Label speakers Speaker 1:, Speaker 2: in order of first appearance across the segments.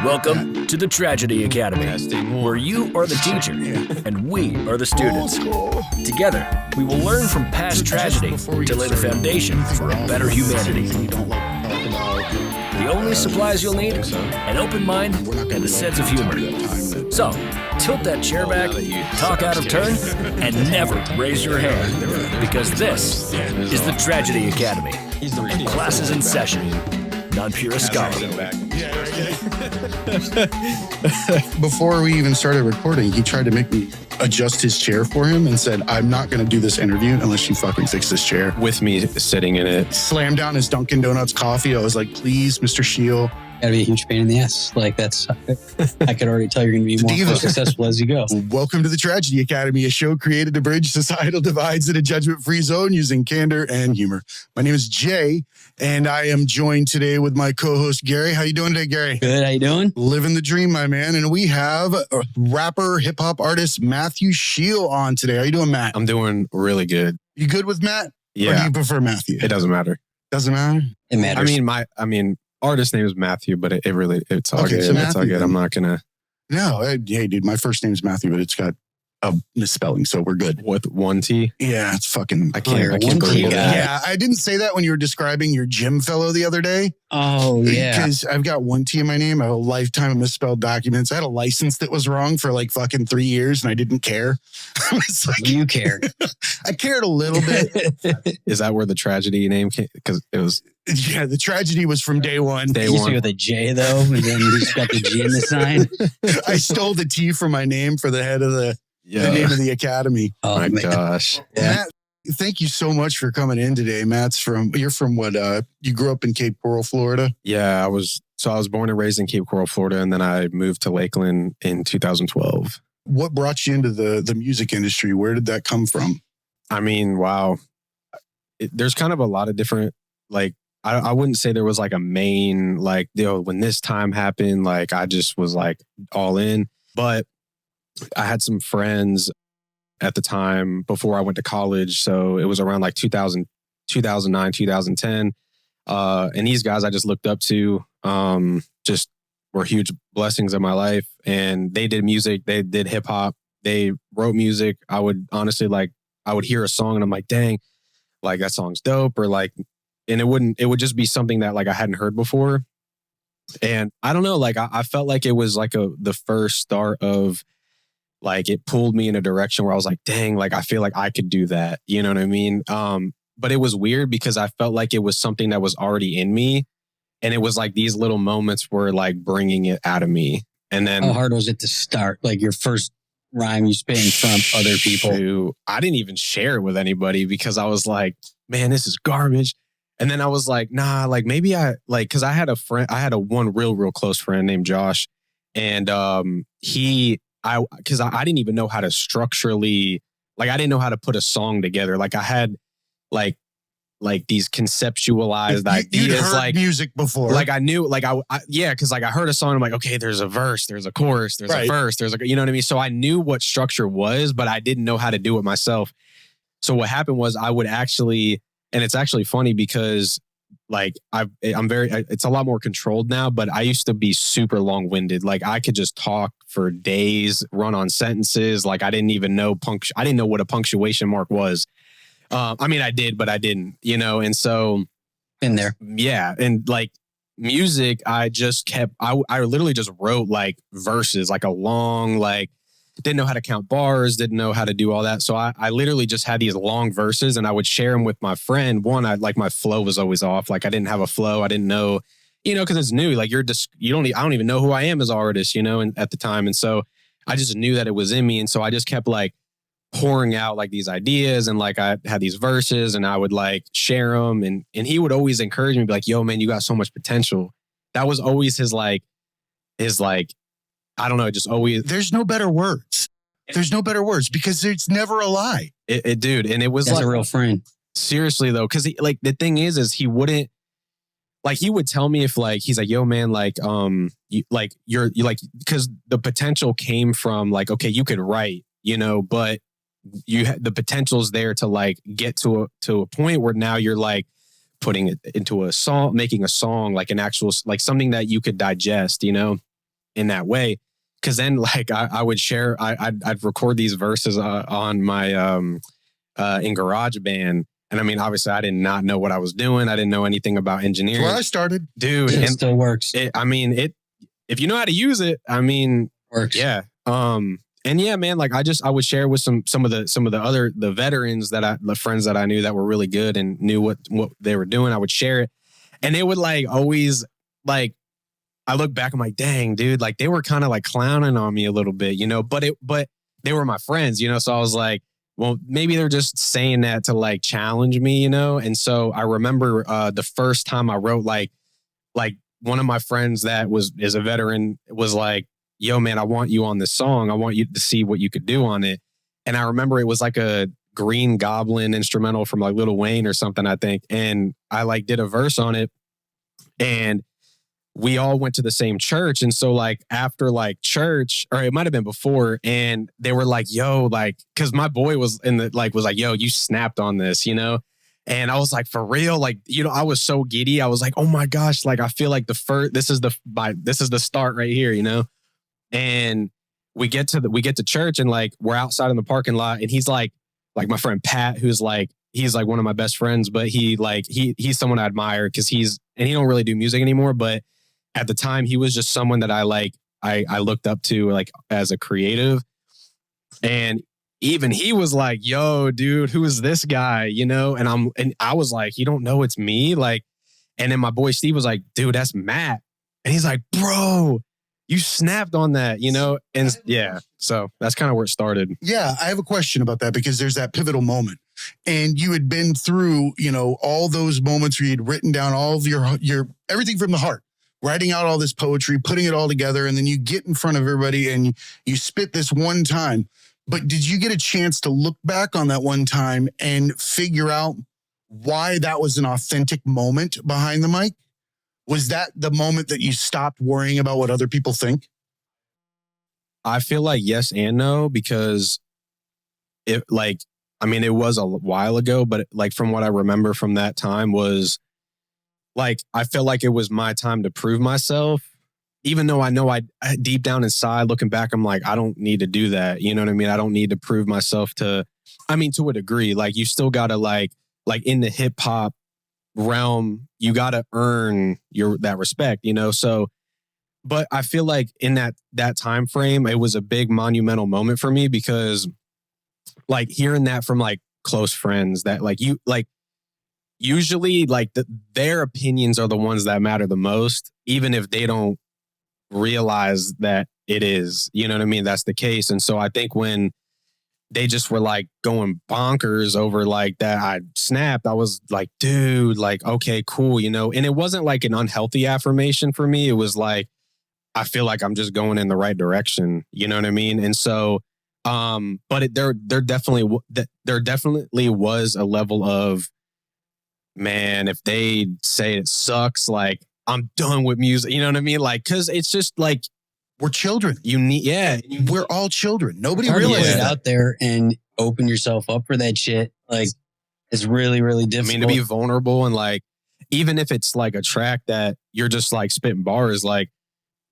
Speaker 1: Welcome to the Tragedy Academy, where you are the teacher and we are the students. Together, we will learn from past tragedy to lay the foundation for a better humanity. The only supplies you'll need, an open mind and a sense of humor. So, tilt that chair back, talk out of turn, and never raise your hand, because this is the Tragedy Academy. Class is in session. Non-purist scholar.
Speaker 2: Before we even started recording, he tried to make me adjust his chair for him and said, I'm not going to do this interview unless you fucking fix this chair.
Speaker 3: With me sitting in it.
Speaker 2: Slammed down his Dunkin' Donuts coffee. I was like, please, Mr. Scheall.
Speaker 4: Gotta be a huge pain in the ass. Like that's, I could already tell you're going to be more successful as you go.
Speaker 2: Welcome to the Tragedy Academy, a show created to bridge societal divides in a judgment-free zone using candor and humor. My name is Jay, and I am joined today with my co-host, Gary. How you doing today, Gary?
Speaker 4: Good. How you doing?
Speaker 2: Living the dream, my man. And we have a rapper, hip-hop artist, Matthew Scheall on today. How you doing, Matt?
Speaker 3: I'm doing really good.
Speaker 2: You good with Matt?
Speaker 3: Yeah.
Speaker 2: Or do you prefer Matthew?
Speaker 3: It doesn't matter.
Speaker 2: Doesn't matter?
Speaker 4: It matters.
Speaker 3: I mean, artist name is Matthew, but it's all good.
Speaker 2: So
Speaker 3: It's all good. I'm not gonna.
Speaker 2: No, hey, dude, my first name's Matthew, but it's got a misspelling, so we're good.
Speaker 3: With one T?
Speaker 2: Yeah, it's fucking.
Speaker 3: I can't believe that.
Speaker 2: Yeah, I didn't say that when you were describing your gym fellow the other day.
Speaker 4: Oh, yeah.
Speaker 2: Because I've got one T in my name. I have a lifetime of misspelled documents. I had a license that was wrong for like fucking 3 years, and I didn't care. It's like,
Speaker 4: You cared.
Speaker 2: I cared a little bit.
Speaker 3: Is that where the tragedy name came? Because it was.
Speaker 2: Yeah, the tragedy was from day one.
Speaker 4: It used to be with a J, though, and then you just got the G in the sign.
Speaker 2: I stole the T from my name for the head of the name of the academy.
Speaker 3: Oh my gosh.
Speaker 2: Yeah. Matt, thank you so much for coming in today. You're from what? You grew up in Cape Coral, Florida?
Speaker 3: Yeah, I was born and raised in Cape Coral, Florida, and then I moved to Lakeland in 2012.
Speaker 2: What brought you into the music industry? Where did that come from?
Speaker 3: I mean, wow. There's kind of a lot of different, like, I wouldn't say there was like a main, like, when this time happened, like, I just was like all in. But I had some friends at the time before I went to college. So it was around like 2009, 2010. And these guys I just looked up to, just were huge blessings in my life. And they did music. They did hip hop. They wrote music. I would honestly, I would hear a song and I'm like, dang, like that song's dope. Or like, and it would just be something that like I hadn't heard before. And I don't know, like I felt like it was like the first start of, like, it pulled me in a direction where I was like, dang, like, I feel like I could do that. You know what I mean? But it was weird because I felt like it was something that was already in me. And it was like these little moments were like bringing it out of me. And then
Speaker 4: how hard was it to start? Like your first rhyme you spit in front of other people?
Speaker 3: I didn't even share it with anybody because I was like, man, this is garbage. And then I was like, nah, like maybe because I had a one real close friend named Josh. And because I didn't even know how to structurally, like, I didn't know how to put a song together. Like I had like these conceptualized ideas.
Speaker 2: You'd heard
Speaker 3: like
Speaker 2: music before.
Speaker 3: Like I knew, like because like I heard a song, I'm like, okay, there's a verse, there's a chorus, there's a verse, there's you know what I mean? So I knew what structure was, but I didn't know how to do it myself. So what happened was I would actually, and it's actually funny because like it's a lot more controlled now, but I used to be super long-winded. Like I could just talk for days, run on sentences. Like I didn't even know I didn't know what a punctuation mark was. I mean, I did, but I didn't, and so
Speaker 4: in there.
Speaker 3: Yeah. And like music, I literally just wrote like verses, like a long, like, didn't know how to count bars, didn't know how to do all that. So I literally just had these long verses and I would share them with my friend. One, my flow was always off. Like I didn't have a flow. I didn't know, because it's new. Like I don't even know who I am as an artist, and at the time. And so I just knew that it was in me. And so I just kept like pouring out like these ideas and like I had these verses and I would like share them. And he would always encourage me, be like, yo, man, you got so much potential. That was always his I don't know, just always.
Speaker 2: There's no better words. There's no better words because it's never a lie.
Speaker 3: Dude. And it was
Speaker 4: That's
Speaker 3: like
Speaker 4: a real friend.
Speaker 3: Seriously though. Cause the thing is he wouldn't, like, he would tell me if like, he's like, yo man, like, you're like, cause the potential came from like, okay, you could write, but the potential's there to like get to a point where now you're like putting it into a song, making a song, like an actual, like something that you could digest, in that way. Cause then like I would share, I'd record these verses on my, in GarageBand. And I mean, obviously I did not know what I was doing. I didn't know anything about engineering.
Speaker 2: That's where I started.
Speaker 3: Dude.
Speaker 4: It still works.
Speaker 3: If you know how to use it, I mean,
Speaker 4: Works.
Speaker 3: yeah. And yeah, man, like I would share with some of the veterans the friends that I knew that were really good and knew what they were doing. I would share it, and they would like always like. I look back, I'm like, dang, dude, like they were kind of like clowning on me a little bit, but they were my friends, so I was like, well, maybe they're just saying that to like challenge me, and so I remember the first time I wrote like one of my friends that is a veteran was like, yo, man, I want you on this song. I want you to see what you could do on it. And I remember it was like a Green Goblin instrumental from like Lil Wayne or something, I think. And I like did a verse on it, and we all went to the same church. And so like after like church, or it might've been before, and they were like, yo, like, cause my boy was was like, yo, you snapped on this, And I was like, for real? Like, I was so giddy. I was like, oh my gosh, like, I feel like this is the start right here, And we get to church, and like, we're outside in the parking lot, and he's like my friend Pat, who's like, he's like one of my best friends, but he's someone I admire because he don't really do music anymore. But at the time, he was just someone that I looked up to like as a creative. And even he was like, yo, dude, who is this guy? And I was like, you don't know it's me? Like, and then my boy Steve was like, dude, that's Matt. And he's like, bro, you snapped on that, And yeah, so that's kind of where it started.
Speaker 2: Yeah, I have a question about that because there's that pivotal moment. And you had been through, all those moments where you'd written down all of your everything from the heart, writing out all this poetry, putting it all together, and then you get in front of everybody and you spit this one time. But did you get a chance to look back on that one time and figure out why that was an authentic moment behind the mic? Was that the moment that you stopped worrying about what other people think?
Speaker 3: I feel like yes and no, because it was a while ago, but like from what I remember from that time was like, I felt like it was my time to prove myself. Even though I know I deep down inside, looking back, I'm like, I don't need to do that. You know what I mean? I don't need to prove myself to a degree. Like you still got to like in the hip hop realm, you got to earn that respect, So, but I feel like in that time frame, it was a big monumental moment for me because like hearing that from like close friends that like you like usually like their opinions are the ones that matter the most, even if they don't realize that it is, you know what I mean? That's the case. And so I think when they just were like going bonkers over like that I snapped, I was like, dude, like, okay, cool, and it wasn't like an unhealthy affirmation for me. It was like, I feel like I'm just going in the right direction. You know what I mean? And so, but there definitely was a level of, man, if they say it sucks, like I'm done with music. You know what I mean? Like, cause it's just like,
Speaker 2: we're children. We're all children. Nobody realizes
Speaker 4: that. Out there and open yourself up for that shit. Like, it's really, really difficult.
Speaker 3: I mean, to be vulnerable and like, even if it's like a track that you're just like spitting bars, like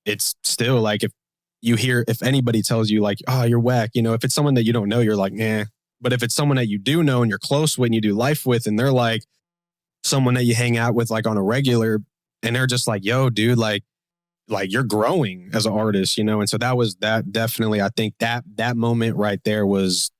Speaker 3: it's still like if anybody tells you like, oh, you're whack, if it's someone that you don't know, you're like, nah. But if it's someone that you do know and you're close with and you do life with, and they're like someone that you hang out with like on a regular, and they're just like, yo, dude, like you're growing as an artist, And so that definitely, I think that moment right there was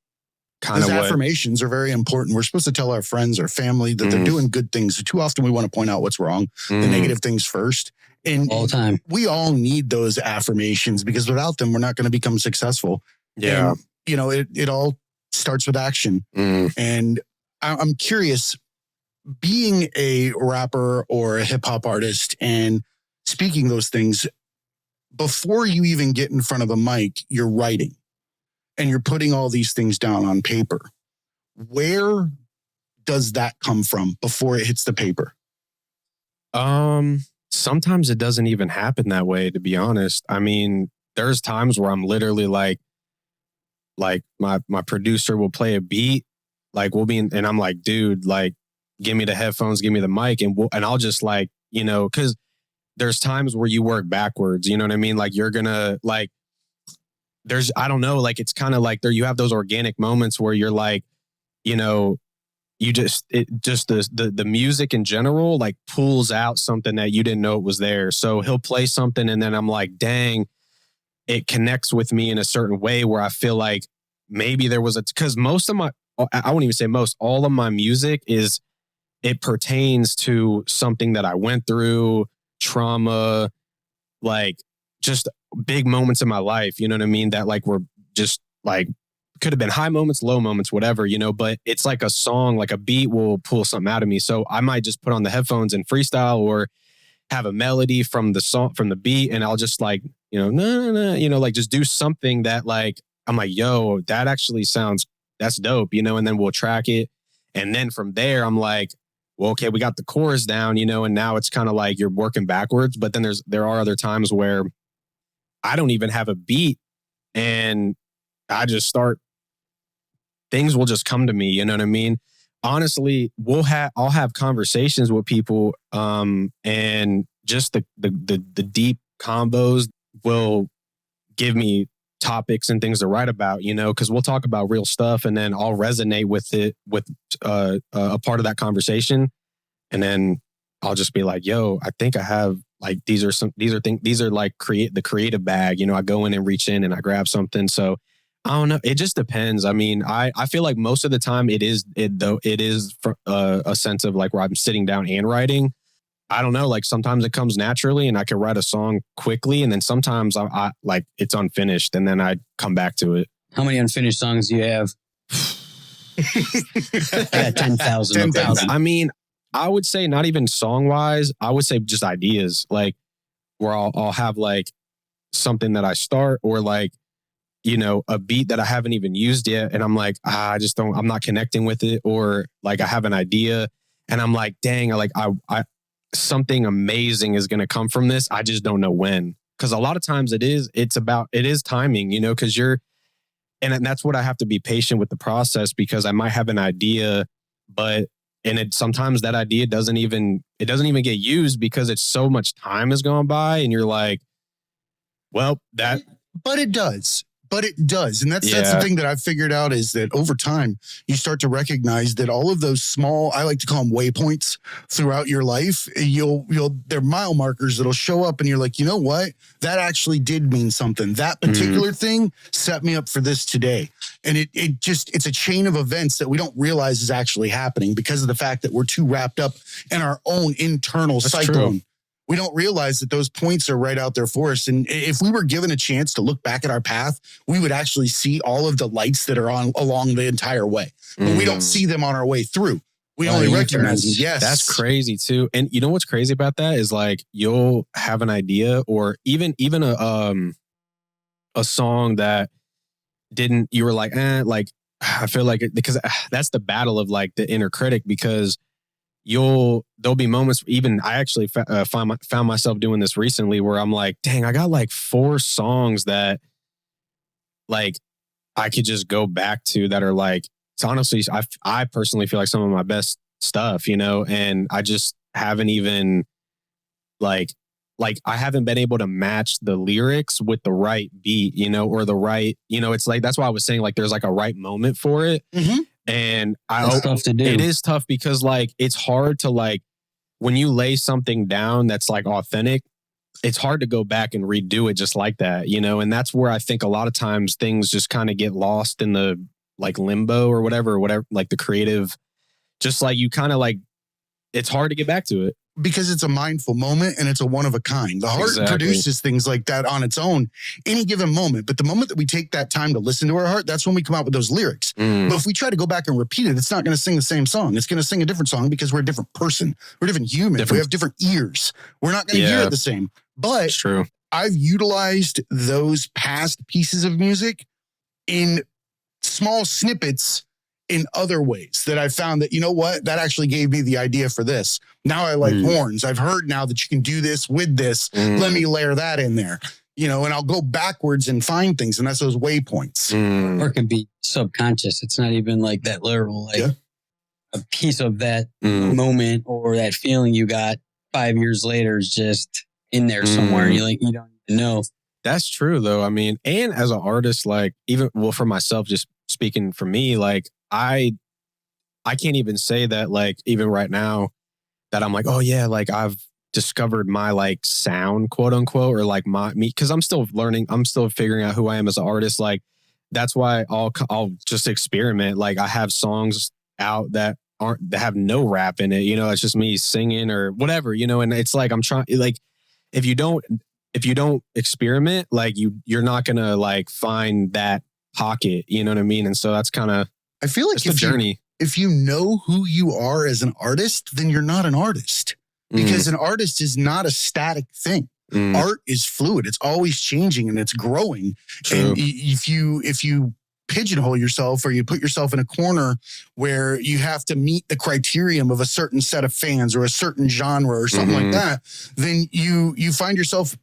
Speaker 3: kind of what
Speaker 2: affirmations are very important. We're supposed to tell our friends or family that they're doing good things. Too often we want to point out what's wrong, the negative things first. And
Speaker 4: all the time.
Speaker 2: We all need those affirmations because without them, we're not going to become successful.
Speaker 3: Yeah.
Speaker 2: And, it all starts with action. And I'm curious, being a rapper or a hip hop artist and speaking those things, before you even get in front of a mic, you're writing and you're putting all these things down on paper. Where does that come from before it hits the paper?
Speaker 3: Sometimes it doesn't even happen that way, to be honest. I mean, there's times where I'm literally like my producer will play a beat, like we'll be in, and I'm like, dude, like, give me the headphones, give me the mic, and I'll just like, because there's times where you work backwards, you know what I mean? Like you're gonna like, I don't know, like it's kind of like you have those organic moments where you're like, you know, the music in general like pulls out something that you didn't know it was there. So he'll play something and then I'm like, dang, it connects with me in a certain way where I feel like maybe there was because most of I won't even say most, all of my music it pertains to something that I went through, trauma, like just big moments in my life, you know what I mean? That like were just like, could have been high moments, low moments, whatever, you know, but it's like a song, like a beat will pull something out of me. So I might just put on the headphones and freestyle or have a melody from the song, from the beat. And I'll just like, you know, no, you know, like just do something that like, I'm like, yo, that actually that's dope, you know, and then we'll track it. And then from there, I'm like, well, okay, we got the chorus down, you know, and now it's kind of like you're working backwards. But then there are other times where I don't even have a beat and I just things will just come to me, you know what I mean? Honestly, I'll have conversations with people, and just the deep combos will give me topics and things to write about, you know, because we'll talk about real stuff and then I'll resonate with it with a part of that conversation. And then I'll just be like, yo, I think I have like, these are like the creative bag, you know, I go in and reach in and I grab something. So I don't know. It just depends. I mean, I feel like most of the time it is a sense of like where I'm sitting down and writing. I don't know, like sometimes it comes naturally and I can write a song quickly. And then sometimes I like it's unfinished and then I come back to it.
Speaker 4: How many unfinished songs do you have? I got 10,000.
Speaker 3: I mean, I would say not even song wise. I would say just ideas like where I'll have like something that I start or like, you know, a beat that I haven't even used yet. And I'm like, I'm not connecting with it. Or like I have an idea and I'm like, dang, I something amazing is going to come from this. I just don't know when. Because a lot of times it is timing, you know, because and that's what I have to be patient with the process because I might have an idea, sometimes that idea doesn't even get used because it's so much time has gone by and you're like, well,
Speaker 2: but it does. And that's the thing that I've figured out is that over time, you start to recognize that all of those small, I like to call them waypoints throughout your life, they're mile markers that'll show up and you're like, you know what? That actually did mean something. That particular thing set me up for this today. And it's a chain of events that we don't realize is actually happening because of the fact that we're too wrapped up in our own internal cyclone. We don't realize that those points are right out there for us. And if we were given a chance to look back at our path, we would actually see all of the lights that are along the entire way. But we don't see them on our way through. We only recognize them. Yes.
Speaker 3: That's crazy too. And you know what's crazy about that is like you'll have an idea or even a song that you were like, like I feel like it, because that's the battle of like the inner critic because there'll be moments, even I actually found myself doing this recently where I'm like, dang, I got like 4 songs that like I could just go back to that are like, it's honestly, I personally feel like some of my best stuff, you know, and I just haven't even like I haven't been able to match the lyrics with the right beat, you know, or the right, you know, it's like, that's why I was saying like, there's like a right moment for it.
Speaker 2: Mm-hmm.
Speaker 3: And
Speaker 4: it's tough to do.
Speaker 3: It is tough because like it's hard to like when you lay something down that's like authentic, it's hard to go back and redo it just like that, you know. And that's where I think a lot of times things just kind of get lost in the like limbo or whatever, like the creative, just like you kind of like it's hard to get back to it.
Speaker 2: Because it's a mindful moment and it's a one of a kind. The heart produces things like that on its own any given moment. But the moment that we take that time to listen to our heart, that's when we come out with those lyrics. But if we try to go back and repeat it, it's not going to sing the same song. It's going to sing a different song because we're a different person. We're a different human. We have different ears. We're not going to hear it the same. But
Speaker 3: it's true.
Speaker 2: I've utilized those past pieces of music in small snippets in other ways that I found that, you know what, that actually gave me the idea for this. Now I like horns. I've heard now that you can do this with this. Let me layer that in there, you know, and I'll go backwards and find things. And that's those waypoints.
Speaker 4: Or it can be subconscious. It's not even like that literal, like a piece of that moment or that feeling you got 5 years later is just in there somewhere. You don't even know.
Speaker 3: That's true though. I mean, and as an artist, like even for myself, just speaking for me, like I can't even say that like even right now that I'm like, oh yeah, like I've discovered my like sound, quote unquote, or like me, because I'm still learning. I'm still figuring out who I am as an artist. Like that's why I'll just experiment. Like I have songs out that have no rap in it. It's just me singing or whatever. And it's like I'm trying. Like if you don't experiment, like you're not gonna like find that pocket. You know what I mean? And so that's kind of
Speaker 2: I feel like
Speaker 3: the journey.
Speaker 2: If you know who you are as an artist, then you're not an artist. Because an artist is not a static thing. Art is fluid. It's always changing and it's growing.
Speaker 3: True.
Speaker 2: And if you pigeonhole yourself or you put yourself in a corner where you have to meet the criterion of a certain set of fans or a certain genre or something like that, then you find yourself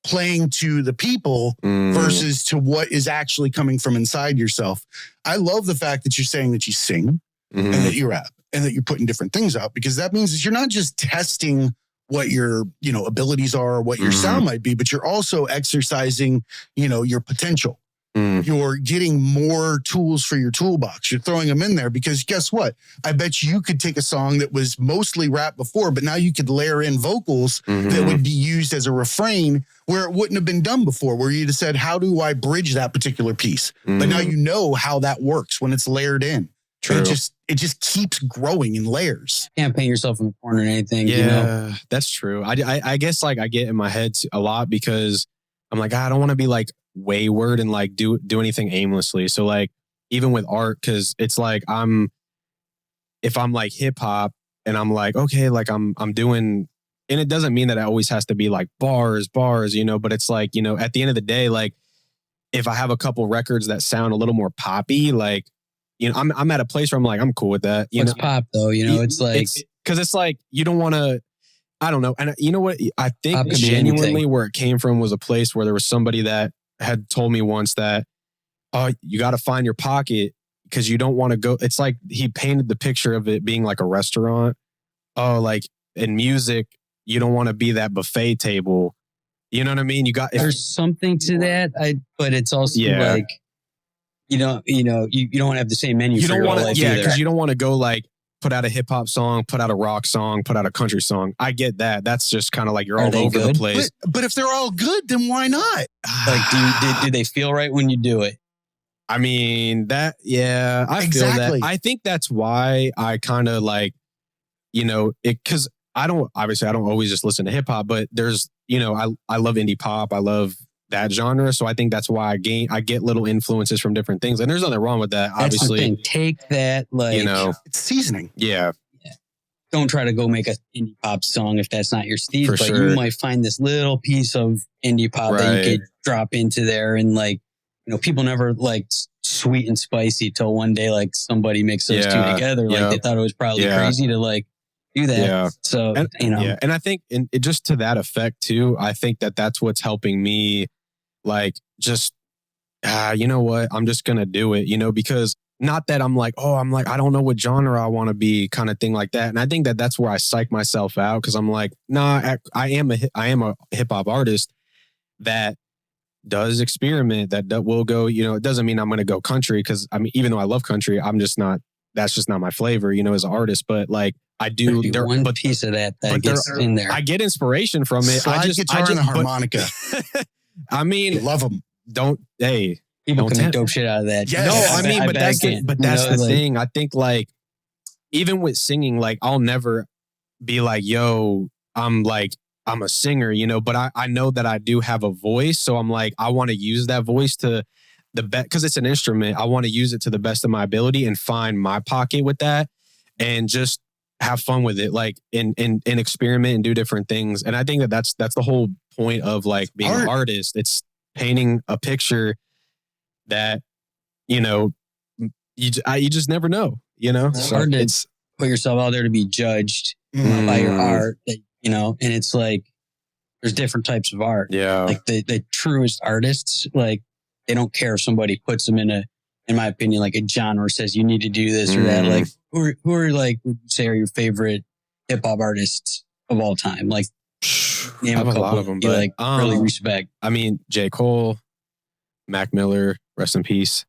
Speaker 2: playing to the people versus to what is actually coming from inside yourself. I love the fact that you're saying that you sing and that you rap and that you're putting different things out, because that means that you're not just testing what your, abilities are or what your sound might be, but you're also exercising, your potential. You're getting more tools for your toolbox. You're throwing them in there because guess what? I bet you could take a song that was mostly rap before, but now you could layer in vocals that would be used as a refrain where it wouldn't have been done before, where you'd have said, how do I bridge that particular piece? But now you know how that works when it's layered in.
Speaker 3: True.
Speaker 2: It just keeps growing in layers.
Speaker 4: Can't paint yourself in the corner or anything.
Speaker 3: Yeah, that's true. I guess like I get in my head a lot because I'm like, I don't want to be like wayward and like do anything aimlessly. So like even with art, because it's like if I'm like hip hop and I'm like, okay, like I'm doing, and it doesn't mean that it always has to be like bars, but it's like, at the end of the day, like if I have a couple records that sound a little more poppy, like, I'm at a place where I'm like, I'm cool with that.
Speaker 4: What's pop though? It's like,
Speaker 3: because it's like, you don't want to, I don't know. And you know what? I think
Speaker 4: genuinely
Speaker 3: where it came from was a place where there was somebody that had told me once that, oh, you got to find your pocket because you don't want to go. It's like he painted the picture of it being like a restaurant. Oh, like in music, you don't want to be that buffet table. You know what I mean?
Speaker 4: There's something to that. But it's also like, you don't want to have the same menu. You don't want to,
Speaker 3: because you don't want to go like put out a hip hop song, put out a rock song, put out a country song. I get that. That's just kind of like you're all over the place.
Speaker 2: But if they're all good, then why not?
Speaker 4: Like, do they feel right when you do it?
Speaker 3: I mean, I feel that. I think that's why I kind of like, because I don't always just listen to hip hop, but there's, I love indie pop. I love that genre. So I think that's why I get little influences from different things. And there's nothing wrong with that.
Speaker 4: That's
Speaker 3: obviously.
Speaker 4: The thing. Take that, like,
Speaker 2: it's seasoning.
Speaker 3: Yeah.
Speaker 4: Don't try to go make a indie pop song if that's not your Steve, but
Speaker 3: sure.
Speaker 4: You might find this little piece of indie pop that you could drop into there. And like, people never like sweet and spicy till one day, like somebody makes those two together. Like they thought it was probably crazy to like do that. Yeah. So,
Speaker 3: and I think just to that effect too, I think that's what's helping me like just, you know what, I'm just going to do it, because not that I'm like, I don't know what genre I want to be kind of thing like that. And I think that's where I psych myself out. Cause I'm like, nah, I am a hip hop artist that does experiment, that will go, it doesn't mean I'm going to go country. Cause I mean, even though I love country, that's just not my flavor, as an artist, but like I do
Speaker 4: piece of that gets in there.
Speaker 3: I get inspiration from it.
Speaker 2: Slide guitar and the harmonica.
Speaker 3: I mean,
Speaker 2: love them.
Speaker 4: People can make dope shit out of that.
Speaker 2: Yes.
Speaker 3: No, I mean, but that's the thing. I think like, even with singing, like I'll never be like, yo, I'm a singer, but I know that I do have a voice. So I'm like, I want to use that voice to the best, because it's an instrument. I want to use it to the best of my ability and find my pocket with that and just have fun with it, like and experiment and do different things. And I think that's the whole point of like being an artist. It's painting a picture that, you just never know,
Speaker 4: It's hard to put yourself out there to be judged by your art, and it's like, there's different types of art.
Speaker 3: Yeah.
Speaker 4: Like the truest artists, like they don't care if somebody puts them in my opinion, like a genre says you need to do this or that. Like who are like, would you say are your favorite hip hop artists of all time? Like, name
Speaker 3: I have
Speaker 4: a couple
Speaker 3: a lot of them,
Speaker 4: you
Speaker 3: but
Speaker 4: really respect.
Speaker 3: I mean, J. Cole, Mac Miller, rest in peace.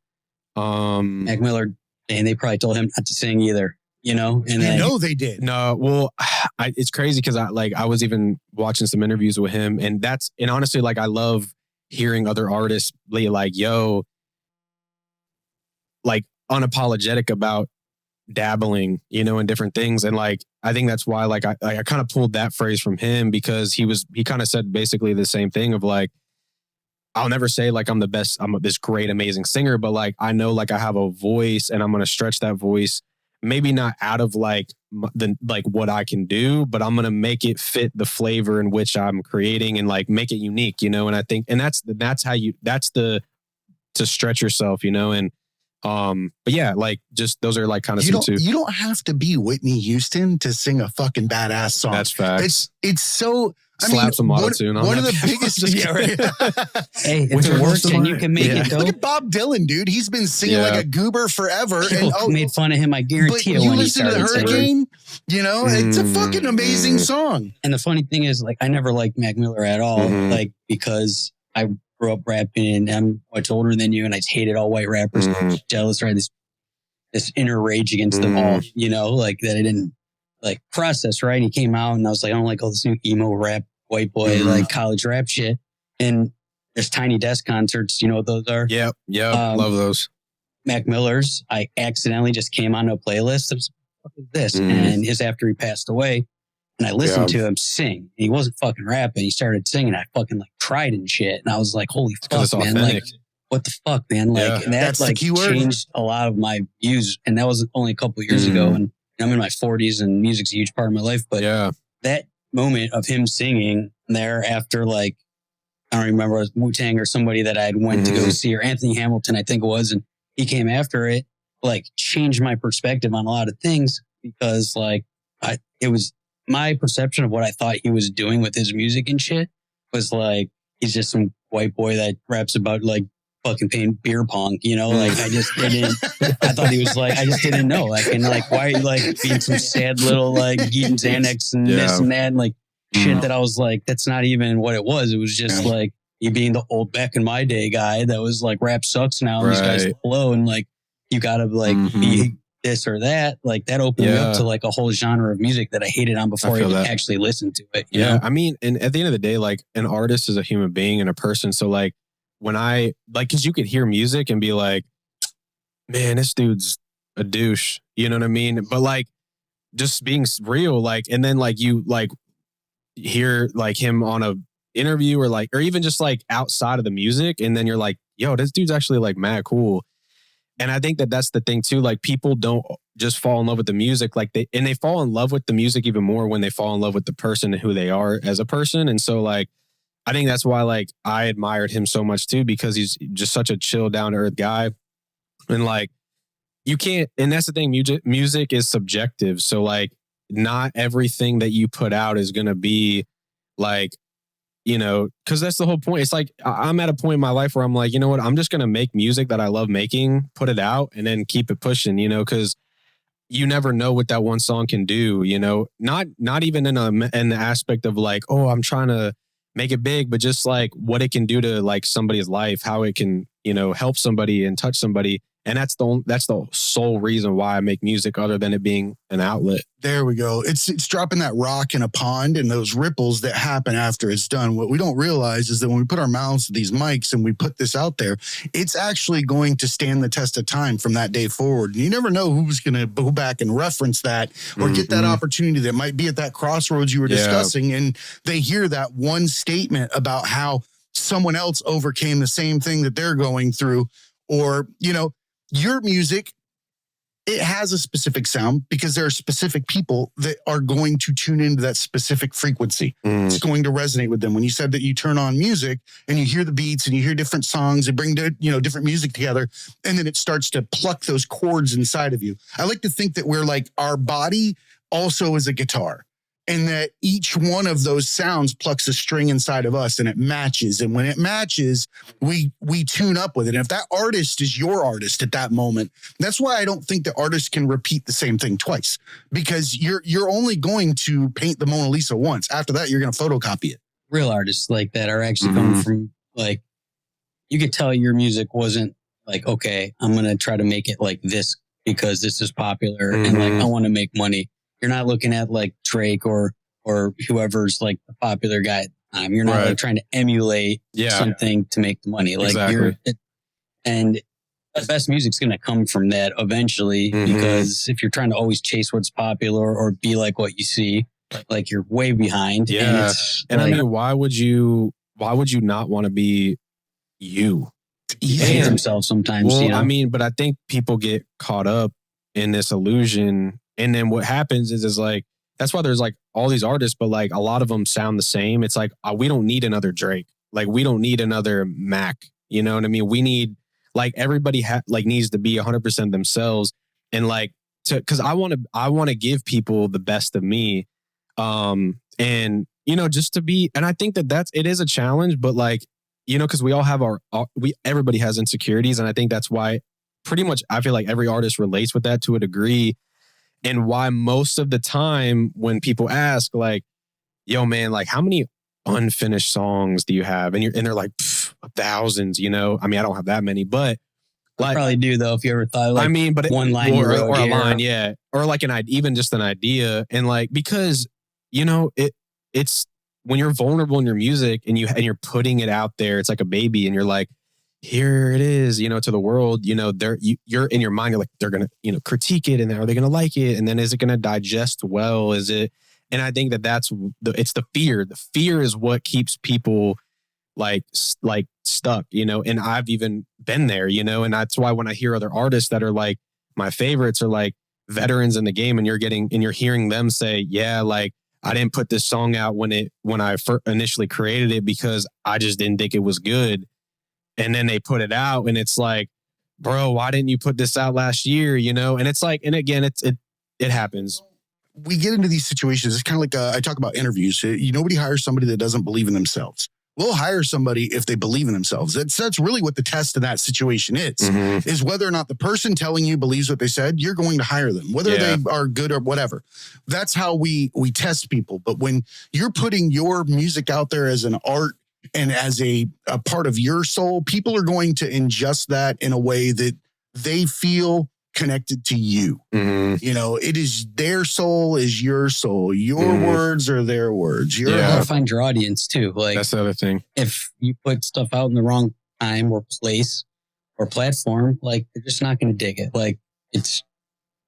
Speaker 4: Mac Miller, and they probably told him not to sing either, and then
Speaker 2: they did.
Speaker 3: No, well, it's crazy because I was even watching some interviews with him, and honestly, like I love hearing other artists be like, yo, like unapologetic about dabbling, in different things. And like, I think that's why like I kind of pulled that phrase from him, because he kind of said basically the same thing of like, I'll never say like I'm the best, I'm this great, amazing singer, but like, I know like I have a voice and I'm going to stretch that voice, maybe not out of like what I can do, but I'm going to make it fit the flavor in which I'm creating and like make it unique, and I think, and that's to stretch yourself, and but yeah, like just those are like kind of
Speaker 2: you don't have to be Whitney Houston to sing a fucking badass song.
Speaker 3: That's facts.
Speaker 2: It's so
Speaker 3: slap some auto-tune on
Speaker 2: one
Speaker 3: that.
Speaker 2: of the biggest
Speaker 4: Hey, if it works and you can make it dope.
Speaker 2: Look at Bob Dylan, dude. He's been singing like a goober forever.
Speaker 4: People made fun of him, I guarantee
Speaker 2: but
Speaker 4: you.
Speaker 2: You listen to the Hurricane, it's a fucking amazing song.
Speaker 4: And the funny thing is, like, I never liked Mac Miller at all, like, because I grew up rapping and I'm much older than you, and I just hated all white rappers. Jealous, right? This inner rage against them all, like that I didn't like process, right? And he came out and I was like, I don't like all this new emo rap, white boy, like college rap shit. And there's Tiny Desk concerts, you know what those are?
Speaker 3: Yep. Love those.
Speaker 4: Mac Miller's, I accidentally just came onto a playlist. I was like, what the fuck is this? And his after he passed away, and I listened to him sing. And he wasn't fucking rapping. He started singing. I fucking like cried and shit. And I was like, holy fuck, man. Like, what the fuck, man? Like, and that like changed a lot of my views. And that was only a couple of years ago. And I'm in my 40s and music's a huge part of my life. But that moment of him singing there after like, I don't remember, it was Wu-Tang or somebody that I'd went to go see, or Anthony Hamilton, I think it was. And he came after it, like changed my perspective on a lot of things, because like it was my perception of what I thought he was doing with his music and shit was like, he's just some white boy that raps about like fucking playing beer pong, like I just didn't, I thought he was like, I just didn't know, like, and like, why are you like being some sad little like eating Xanax and this and that and like shit that I was like, that's not even what it was. It was just like you being the old back in my day guy that was like, rap sucks now. And these guys flow and like, you gotta like be this or that. Like that opened me up to like a whole genre of music that I hated on before I even actually listened to it. You know?
Speaker 3: I mean, and at the end of the day, like an artist is a human being and a person. So like when I like, cause you could hear music and be like, man, this dude's a douche. You know what I mean? But like just being real, like, and then like you like hear like him on a interview or like, or even just like outside of the music. And then you're like, yo, this dude's actually like mad cool. And I think that that's the thing too. Like people don't just fall in love with the music, like they fall in love with the music even more when they fall in love with the person and who they are as a person. And so like, I think that's why like I admired him so much too, because he's just such a chill, down to earth guy. And like, you can't, and that's the thing, music is subjective. So like not everything that you put out is going to be like, because that's the whole point. It's like, I'm at a point in my life where I'm like, you know what, I'm just going to make music that I love making, put it out, and then keep it pushing, because you never know what that one song can do, not even in the aspect of like, oh, I'm trying to make it big, but just like what it can do to like somebody's life, how it can, help somebody and touch somebody. And that's the sole reason why I make music, other than it being an outlet. There we go. It's dropping that rock in a pond and those ripples that happen after it's done. What we don't realize is that when we put our mouths to these mics and we put this out there, it's actually going to stand the test of time from that day forward. And you never know who's going to go back and reference that or get that opportunity that might be at that crossroads you were discussing. And they hear that one statement about how someone else overcame the same thing that they're going through, or, your music, it has a specific sound because there are specific people that are going to tune into that specific frequency. It's going to resonate with them. When you said that you turn on music and you hear the beats and you hear different songs and bring different music together, and then it starts to pluck those chords inside of you. I like to think that we're like, our body also is a guitar, and that each one of those sounds plucks a string inside of us and it matches. And when it matches, we tune up with it. And if that artist is your artist at that moment, that's why I don't think the artist can repeat the same thing twice, because you're only going to paint the Mona Lisa once. After that, you're going to photocopy it.
Speaker 4: real artists like that are actually coming from like, you could tell your music wasn't like, okay, I'm going to try to make it like this because this is popular and like, I want to make money. You're not looking at like Drake or whoever's like the popular guy at the time. You're not like trying to emulate something to make the money. Like and the best music's going to come from that eventually, because if you're trying to always chase what's popular or be like what you see, like you're way behind.
Speaker 3: Yeah. And I mean, why would you not want to be you?
Speaker 4: Hate themselves sometimes.
Speaker 3: Well,
Speaker 4: you know?
Speaker 3: I mean, but I think people get caught up in this illusion. And then what happens is like, that's why there's like all these artists, but like a lot of them sound the same. It's like, we don't need another Drake. Like we don't need another Mac. You know what I mean? We need like everybody needs to be 100% themselves. And like, cause I want to give people the best of me. And you know, just to be, and I think it is a challenge, but like, you know, cause we all have everybody has insecurities. And I think that's why pretty much I feel like every artist relates with that to a degree. And why most of the time when people ask like, yo man, like how many unfinished songs do you have? And they're like thousands, you know? I mean, I don't have that many, but
Speaker 4: like, I probably do though. If you ever thought like,
Speaker 3: I mean, but
Speaker 4: one line
Speaker 3: or a line, yeah. Or like even just an idea. And like, because, you know, it's when you're vulnerable in your music and you're putting it out there, it's like a baby and you're like, here it is, you know, to the world, you know, you're in your mind, you're like, they're going to, you know, critique it. And are they going to like it? And then is it going to digest well? Is it? And I think it's the fear. The fear is what keeps people like stuck, you know, and I've even been there, you know, and that's why when I hear other artists that are like, my favorites are like veterans in the game and you're hearing them say, yeah, like I didn't put this song out when I initially created it because I just didn't think it was good. And then they put it out and it's like, bro, why didn't you put this out last year? You know? And it's like, and again, it happens.
Speaker 2: We get into these situations. It's kind of like I talk about interviews. Nobody hires somebody that doesn't believe in themselves. We'll hire somebody if they believe in themselves. That's really what the test in that situation is whether or not the person telling you believes what they said, you're going to hire them, whether they are good or whatever. That's how we test people. But when you're putting your music out there as an art and as a part of your soul, people are going to ingest that in a way that they feel connected to you. You know, it is their soul is your soul. Your words are their words.
Speaker 4: You gotta find your audience too. Like
Speaker 3: that's the other thing.
Speaker 4: If you put stuff out in the wrong time or place or platform, like they're just not going to dig it. Like it's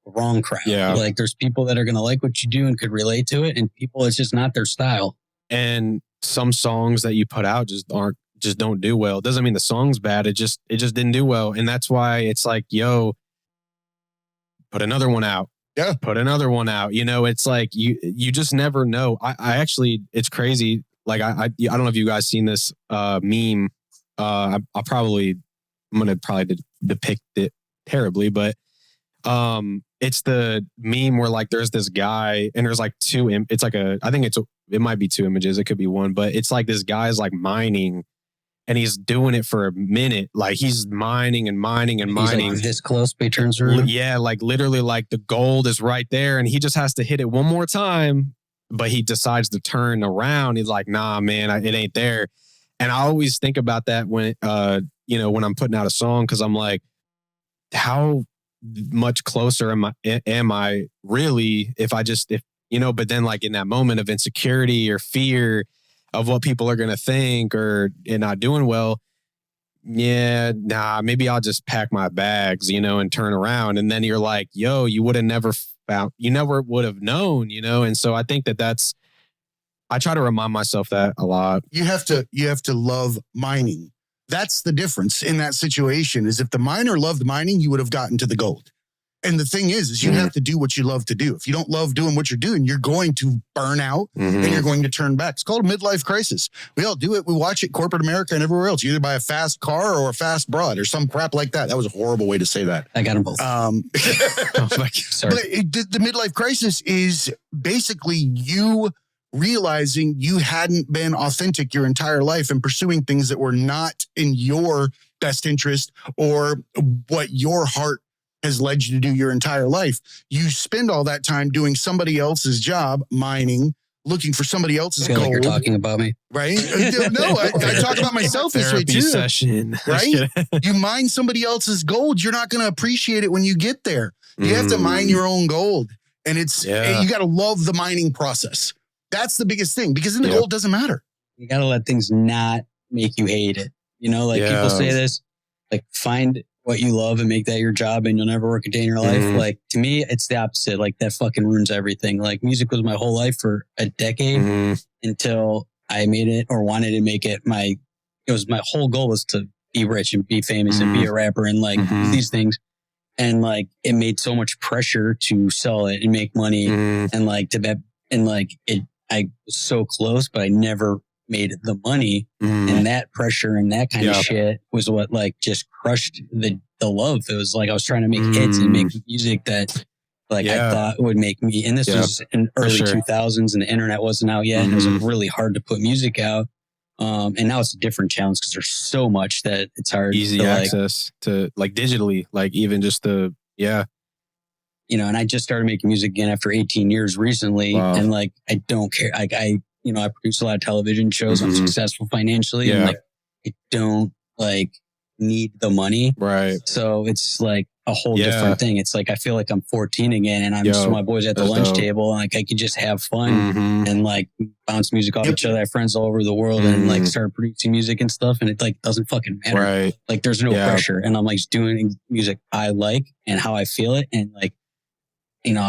Speaker 4: the wrong crowd.
Speaker 3: Yeah.
Speaker 4: Like there's people that are going to like what you do and could relate to it, and people it's just not their style.
Speaker 3: And some songs that you put out just don't do well. It doesn't mean the song's bad. It just didn't do well. And that's why it's like, yo, put another one out.
Speaker 2: Yeah.
Speaker 3: Put another one out. You know, it's like you just never know. I actually, it's crazy. Like I don't know if you guys seen this meme. I'm gonna depict it terribly, but it's the meme where like there's this guy and there's like it might be two images, it could be one, but it's like this guy's like mining and he's doing it for a minute. Like he's mining and mining and mining.
Speaker 4: He's like this close, but he turns around.
Speaker 3: Yeah, like literally like the gold is right there and he just has to hit it one more time, but he decides to turn around. He's like, nah, man, it ain't there. And I always think about that when, when I'm putting out a song, because I'm like, how much closer am I really but then like in that moment of insecurity or fear of what people are going to think or not doing well, maybe I'll just pack my bags, and turn around. And then you're like, yo, you never would have known, And so I think I try to remind myself that a lot.
Speaker 2: You have to love mining. That's the difference in that situation is if the miner loved mining, you would have gotten to the gold. And the thing is you have to do what you love to do. If you don't love doing what you're doing, you're going to burn out and you're going to turn back. It's called a midlife crisis. We all do it. We watch it, corporate America and everywhere else. You either buy a fast car or a fast broad or some crap like that. That was a horrible way to say that.
Speaker 4: I got them both.
Speaker 2: Sorry. But the midlife crisis is basically you realizing you hadn't been authentic your entire life and pursuing things that were not in your best interest or what your heart has led you to do your entire life. You spend all that time doing somebody else's job, mining, looking for somebody else's
Speaker 4: I feel
Speaker 2: gold.
Speaker 4: like you're talking about me.
Speaker 2: Right? No, I talk about myself this way too.
Speaker 3: Session.
Speaker 2: Right? You mine somebody else's gold, you're not going to appreciate it when you get there. You have to mine your own gold. And you got to love the mining process. That's the biggest thing, because then the gold doesn't matter.
Speaker 4: You got to let things not make you hate it. You know, like people say this, like find what you love and make that your job and you'll never work a day in your life. Like to me, it's the opposite. Like that fucking ruins everything. Like music was my whole life for a decade until I made it or wanted to make it my whole goal was to be rich and be famous and be a rapper and like do these things. And like it made so much pressure to sell it and make money and like to bet and like I was so close, but I never made the money. And that pressure and that kind of shit was what like just crushed the love. It was like I was trying to make hits and make music that like I thought would make me. And this was in early 2000s and the internet wasn't out yet. And it was like, really hard to put music out. And now it's a different challenge because there's so much that it's hard.
Speaker 3: Easy
Speaker 4: to,
Speaker 3: access to like digitally, like even just the,
Speaker 4: you know, and I just started making music again after 18 years recently. Wow. And like, I don't care. Like I produce a lot of television shows. I'm successful financially and like, I don't like need the money.
Speaker 3: Right.
Speaker 4: So it's like a whole different thing. It's like, I feel like I'm 14 again and I'm just with my boys at the lunch table and like, I could just have fun and like bounce music off each other. I have friends all over the world and like start producing music and stuff. And it like doesn't fucking matter.
Speaker 3: Right.
Speaker 4: Like there's no pressure. And I'm like doing music I like and how I feel it. And like, you know,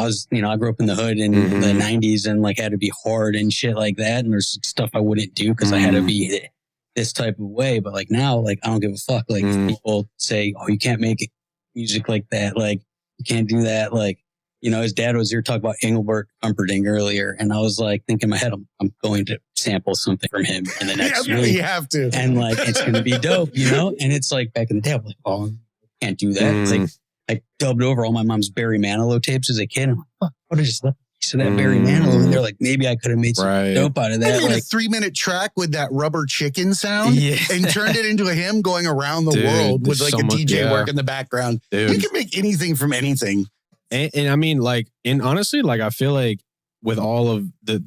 Speaker 4: I grew up in the hood in the 90s and like had to be hard and shit like that. And there's stuff I wouldn't do because I had to be this type of way. But like now, like I don't give a fuck. Like people say, oh, you can't make music like that. Like you can't do that. Like, you know, his dad was here talking about Engelbert Humperdinck earlier. And I was like thinking in my head, I'm going to sample something from him in the next week.
Speaker 2: You have to.
Speaker 4: And like, it's going to be dope, you know? And it's like back in the day, I'm like, oh, I can't do that. Like, I dubbed over all my mom's Barry Manilow tapes as a kid. I'm like, fuck, what did I just left a piece of that Barry Manilow? And they're like, maybe I could have made some dope out of that.
Speaker 2: I made
Speaker 4: like
Speaker 2: a 3-minute track with that rubber chicken sound and turned it into a hymn going around the world with like a DJ work in the background. Dude. You can make anything from anything.
Speaker 3: And I mean, like, and honestly, like, I feel like with all of the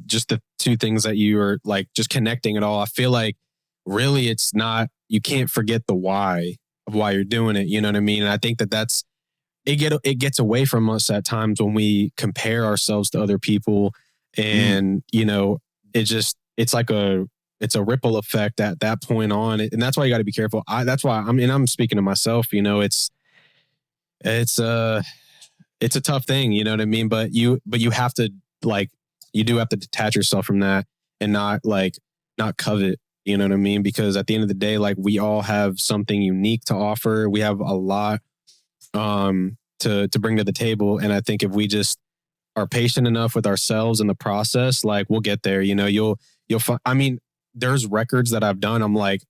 Speaker 3: two things that you are like just connecting it all, I feel like really it's not, you can't forget the why of why you're doing it. You know what I mean? And I think that it gets away from us at times when we compare ourselves to other people and, you know, it's like it's a ripple effect at that point on it. And that's why you got to be careful. That's why I'm speaking to myself, you know, it's a tough thing, you know what I mean? But you have to like, you do have to detach yourself from that and not covet, you know what I mean? Because at the end of the day, like we all have something unique to offer. We have a lot to bring to the table. And I think if we just are patient enough with ourselves in the process, like we'll get there, you know, you'll find, I mean, there's records that I've done. I'm like,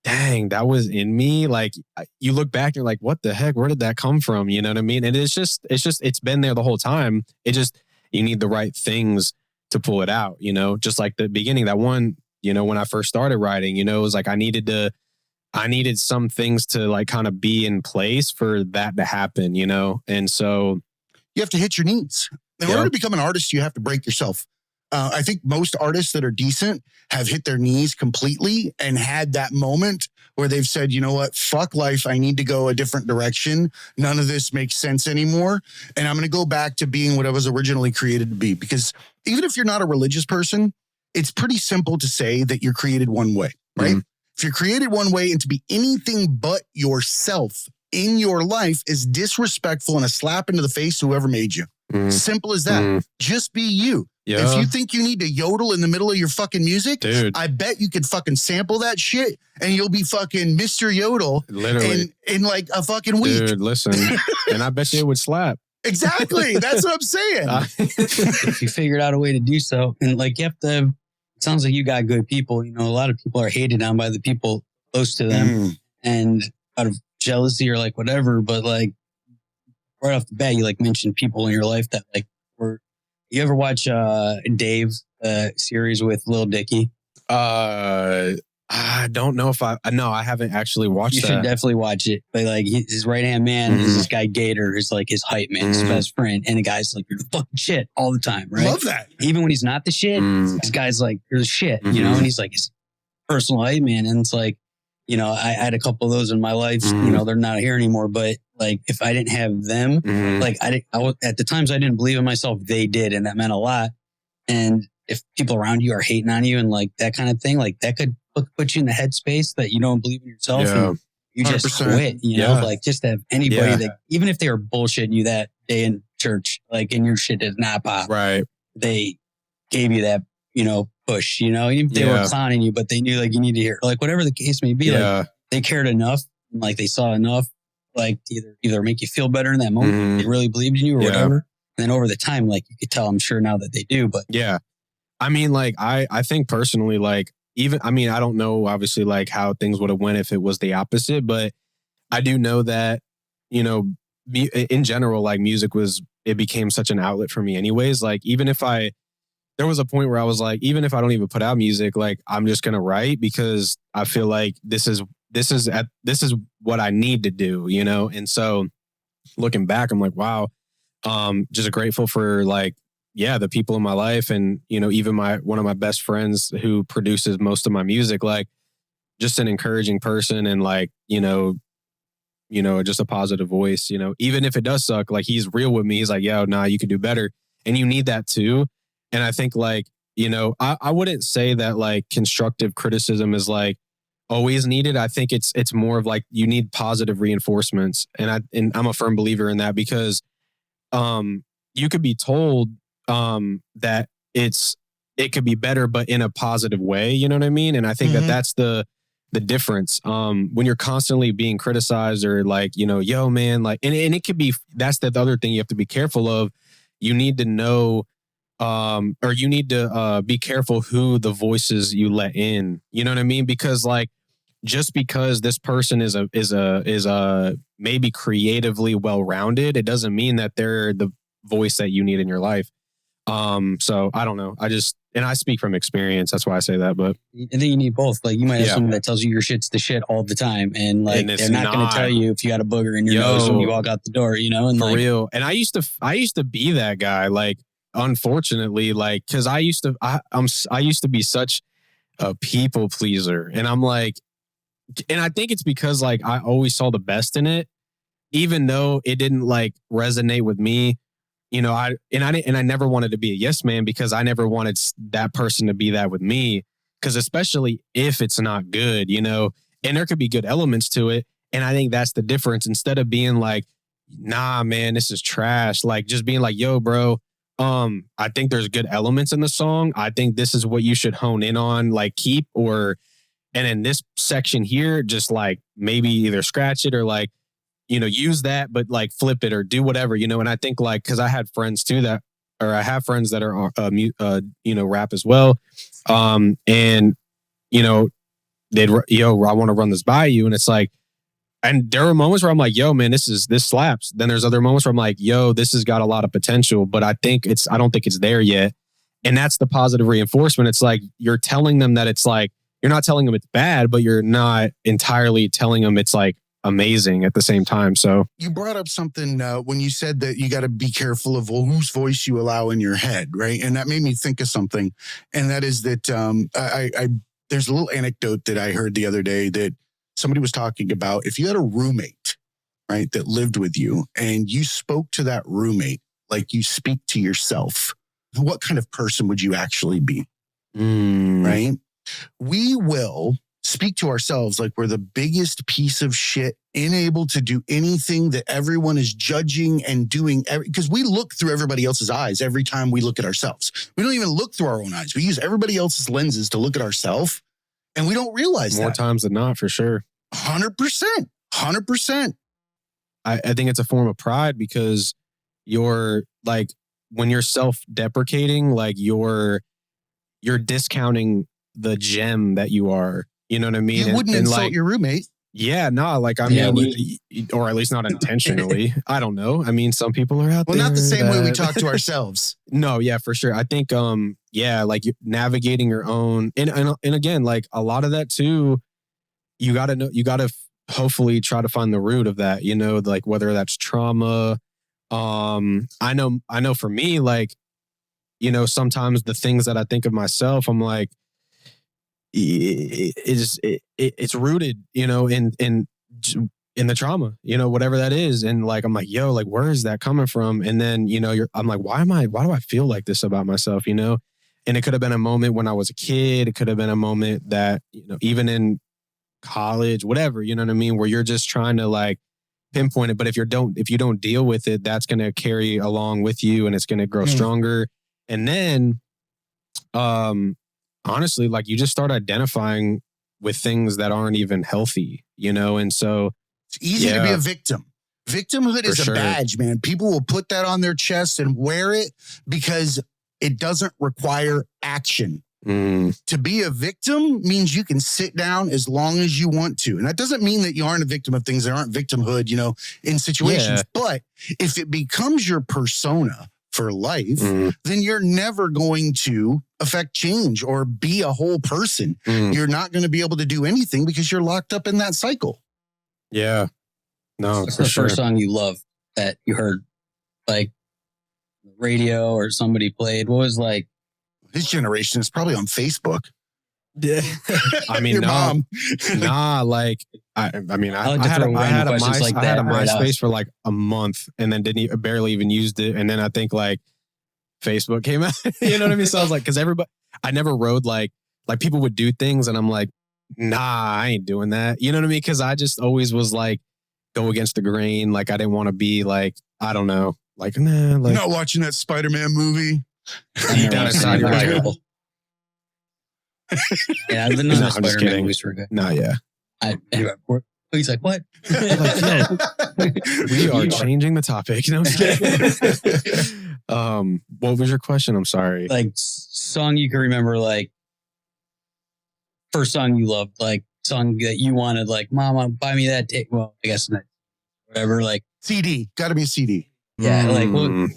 Speaker 3: dang, that was in me. Like you look back, you're like, what the heck? Where did that come from? You know what I mean? And it's been there the whole time. You need the right things to pull it out, you know, just like the beginning, that one, you know, when I first started writing, you know, it was like, I needed some things to like kind of be in place for that to happen, you know? And so
Speaker 2: you have to hit your knees. In order to become an artist, you have to break yourself. I think most artists that are decent have hit their knees completely and had that moment where they've said, you know what, fuck life. I need to go a different direction. None of this makes sense anymore. And I'm going to go back to being what I was originally created to be. Because even if you're not a religious person, it's pretty simple to say that you're created one way, right? If you're created one way and to be anything but yourself in your life is disrespectful and a slap into the face to whoever made you. Simple as that. Just be you. Yeah. If you think you need to yodel in the middle of your fucking music, dude, I bet you could fucking sample that shit and you'll be fucking Mr. Yodel
Speaker 3: literally
Speaker 2: in like a fucking week.
Speaker 3: Dude, listen. And I bet you it would slap.
Speaker 2: Exactly. That's what I'm saying.
Speaker 4: If you figured out a way to do so, and like you have to, it sounds like you got good people. You know, a lot of people are hated on by the people close to them and out of jealousy or like whatever. But like right off the bat, you like mentioned people in your life that like were. You ever watch Dave series with Lil Dicky?
Speaker 3: I I don't know if no, I haven't actually watched
Speaker 4: You
Speaker 3: that.
Speaker 4: should definitely watch it. But like his right hand man is this guy Gator, who's like his hype man, his best friend, and the guy's like, you're the fucking shit all the time, right?
Speaker 2: Love that.
Speaker 4: Even when he's not the shit, this guy's like, you're the shit, you know. And he's like his personal hype man, and it's like, you know, I had a couple of those in my life. You know, they're not here anymore. But like, if I didn't have them, like at the times I didn't believe in myself, they did, and that meant a lot. And if people around you are hating on you and like that kind of thing, like that could put you in the headspace that you don't believe in yourself and you just
Speaker 2: 100%.
Speaker 4: quit, you know, like just to have anybody that, even if they were bullshitting you that day in church, like, and your shit did not pop,
Speaker 3: right?
Speaker 4: They gave you that, you know, push, you know, even if they were clowning you, but they knew like you need to hear, like whatever the case may be, like they cared enough, like they saw enough, like to either make you feel better in that moment, they really believed in you or whatever. And then over the time, like you could tell, I'm sure now that they do, but
Speaker 3: I mean, like, I think personally, like, even, I mean, I don't know, obviously, like, how things would have went if it was the opposite, but I do know that, you know, in general, like, it became such an outlet for me anyways. Like, even if there was a point where I was like, even if I don't even put out music, like, I'm just going to write because I feel like this is what I need to do, you know? And so looking back, I'm like, wow, just grateful for, like, the people in my life, and, you know, even one of my best friends who produces most of my music, like, just an encouraging person, and, like, you know, just a positive voice, you know, even if it does suck, like, he's real with me. He's like, yo, nah, you can do better. And you need that too. And I think, like, you know, I wouldn't say that, like, constructive criticism is, like, always needed. I think it's more of, like, you need positive reinforcements. And I'm a firm believer in that, because you could be told that it could be better, but in a positive way, you know what I mean? And I think that's the difference. When you're constantly being criticized, or, like, you know, yo, man, like, and it could be, that's the other thing you have to be careful of. You need to know, or you need to be careful who the voices you let in, you know what I mean? Because, like, just because this person is maybe creatively well-rounded, it doesn't mean that they're the voice that you need in your life. So I don't know. I speak from experience. That's why I say that. But
Speaker 4: I think you need both. Like, you might have someone that tells you your shit's the shit all the time, and, like, they're not going to tell you if you got a booger in your nose when you walk out the door, you know? And,
Speaker 3: for
Speaker 4: like,
Speaker 3: real. And I used to be that guy. Like, unfortunately, like, because I used to be such a people pleaser, and I'm like, and I think it's because, like, I always saw the best in it, even though it didn't, like, resonate with me. You know, I never wanted to be a yes man, because I never wanted that person to be that with me. Because especially if it's not good, you know, and there could be good elements to it. And I think that's the difference. Instead of being like, nah, man, this is trash. Like, just being like, yo, bro, I think there's good elements in the song. I think this is what you should hone in on, like, keep, and in this section here, just, like, maybe either scratch it or, like, you know, use that, but, like, flip it or do whatever, you know. And I think, like, because I have friends too I have friends that are, you know, rap as well. And, you know, I want to run this by you. And it's like, and there are moments where I'm like, yo, man, this slaps. Then there's other moments where I'm like, yo, this has got a lot of potential, but I don't think it's there yet. And that's the positive reinforcement. It's like, you're telling them that it's like, you're not telling them it's bad, but you're not entirely telling them it's, like, amazing at the same time. So
Speaker 2: you brought up something when you said that you got to be careful of whose voice you allow in your head, right? And that made me think of something, and that is that there's a little anecdote that I heard the other day that somebody was talking about. If you had a roommate, right, that lived with you, and you spoke to that roommate like you speak to yourself, what kind of person would you actually be? Right? We will speak to ourselves like we're the biggest piece of shit, unable to do anything, that everyone is judging and doing, because we look through everybody else's eyes every time we look at ourselves. We don't even look through our own eyes. We use everybody else's lenses to look at ourselves, and we don't realize
Speaker 3: more times than not, for sure.
Speaker 2: 100%. 100%.
Speaker 3: I think it's a form of pride, because you're, like, when you're self-deprecating, like, you're discounting the gem that you are. You know what I mean?
Speaker 2: You wouldn't insult
Speaker 3: like,
Speaker 2: your roommate.
Speaker 3: Yeah, no, like I mean, or at least not intentionally. I don't know. I mean, some people are out there.
Speaker 2: Well, not the same way we talk to ourselves.
Speaker 3: No, yeah, for sure. I think, like navigating your own, and again, like a lot of that too. You got to hopefully try to find the root of that. You know, like whether that's trauma. I know for me, like, you know, sometimes the things that I think of myself, I'm like, it's rooted, you know, in the trauma, you know, whatever that is. And like, I'm like, yo, like, where is that coming from? And then, you know, I'm like, why do I feel like this about myself? You know? And it could have been a moment when I was a kid. It could have been a moment that, you know, even in college, whatever, you know what I mean? Where you're just trying to like pinpoint it. But if you don't deal with it, that's going to carry along with you and it's going to grow stronger. And then, honestly, like you just start identifying with things that aren't even healthy, you know? And so
Speaker 2: it's easy to be a victim. Victimhood is a badge, man. People will put that on their chest and wear it because it doesn't require action. To be a victim means you can sit down as long as you want to. And that doesn't mean that you aren't a victim of things that aren't victimhood, you know, in situations. But if it becomes your persona for life, then you're never going to affect change or be a whole person. You're not going to be able to do anything because you're locked up in that cycle.
Speaker 3: Yeah. No,
Speaker 4: what's the first song you love that you heard, like radio or somebody played? What was like?
Speaker 2: His generation is probably on Facebook.
Speaker 3: Yeah. I mean,
Speaker 2: Your mom.
Speaker 3: like, I had a MySpace for like a month and then barely even used it. And then I think like Facebook came out, you know what I mean? So I was like, cause I never rode like people would do things and I'm like, nah, I ain't doing that. You know what I mean? Cause I just always was like, go against the grain. Like I didn't want to be like, I don't know, like, nah. Like,
Speaker 2: not watching that Spider-Man movie.
Speaker 3: Deep down inside, you're right.
Speaker 4: Yeah, the none of Spider-Man movies were good.
Speaker 3: No, yeah.
Speaker 4: Anyway, he's like, what?
Speaker 3: Like, no, we are changing the topic. No, I'm just kidding. What was your question? I'm sorry.
Speaker 4: Like song you can remember, like first song you loved, like song that you wanted, like, Mama, buy me that tape. Well, I guess not. Whatever, like
Speaker 2: CD. Got to be a CD.
Speaker 4: Yeah, like what?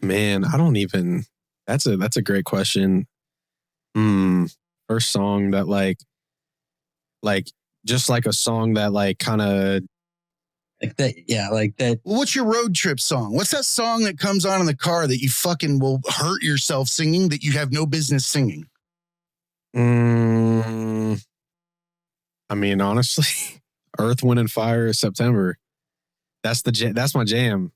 Speaker 3: Man, I don't even. That's a great question. First song that like just like a song that like kind of
Speaker 4: like that. Yeah, like that.
Speaker 2: Well, what's your road trip song? What's that song that comes on in the car that you fucking will hurt yourself singing that you have no business singing?
Speaker 3: I mean, honestly, Earth, Wind, and Fire is September. That's my jam.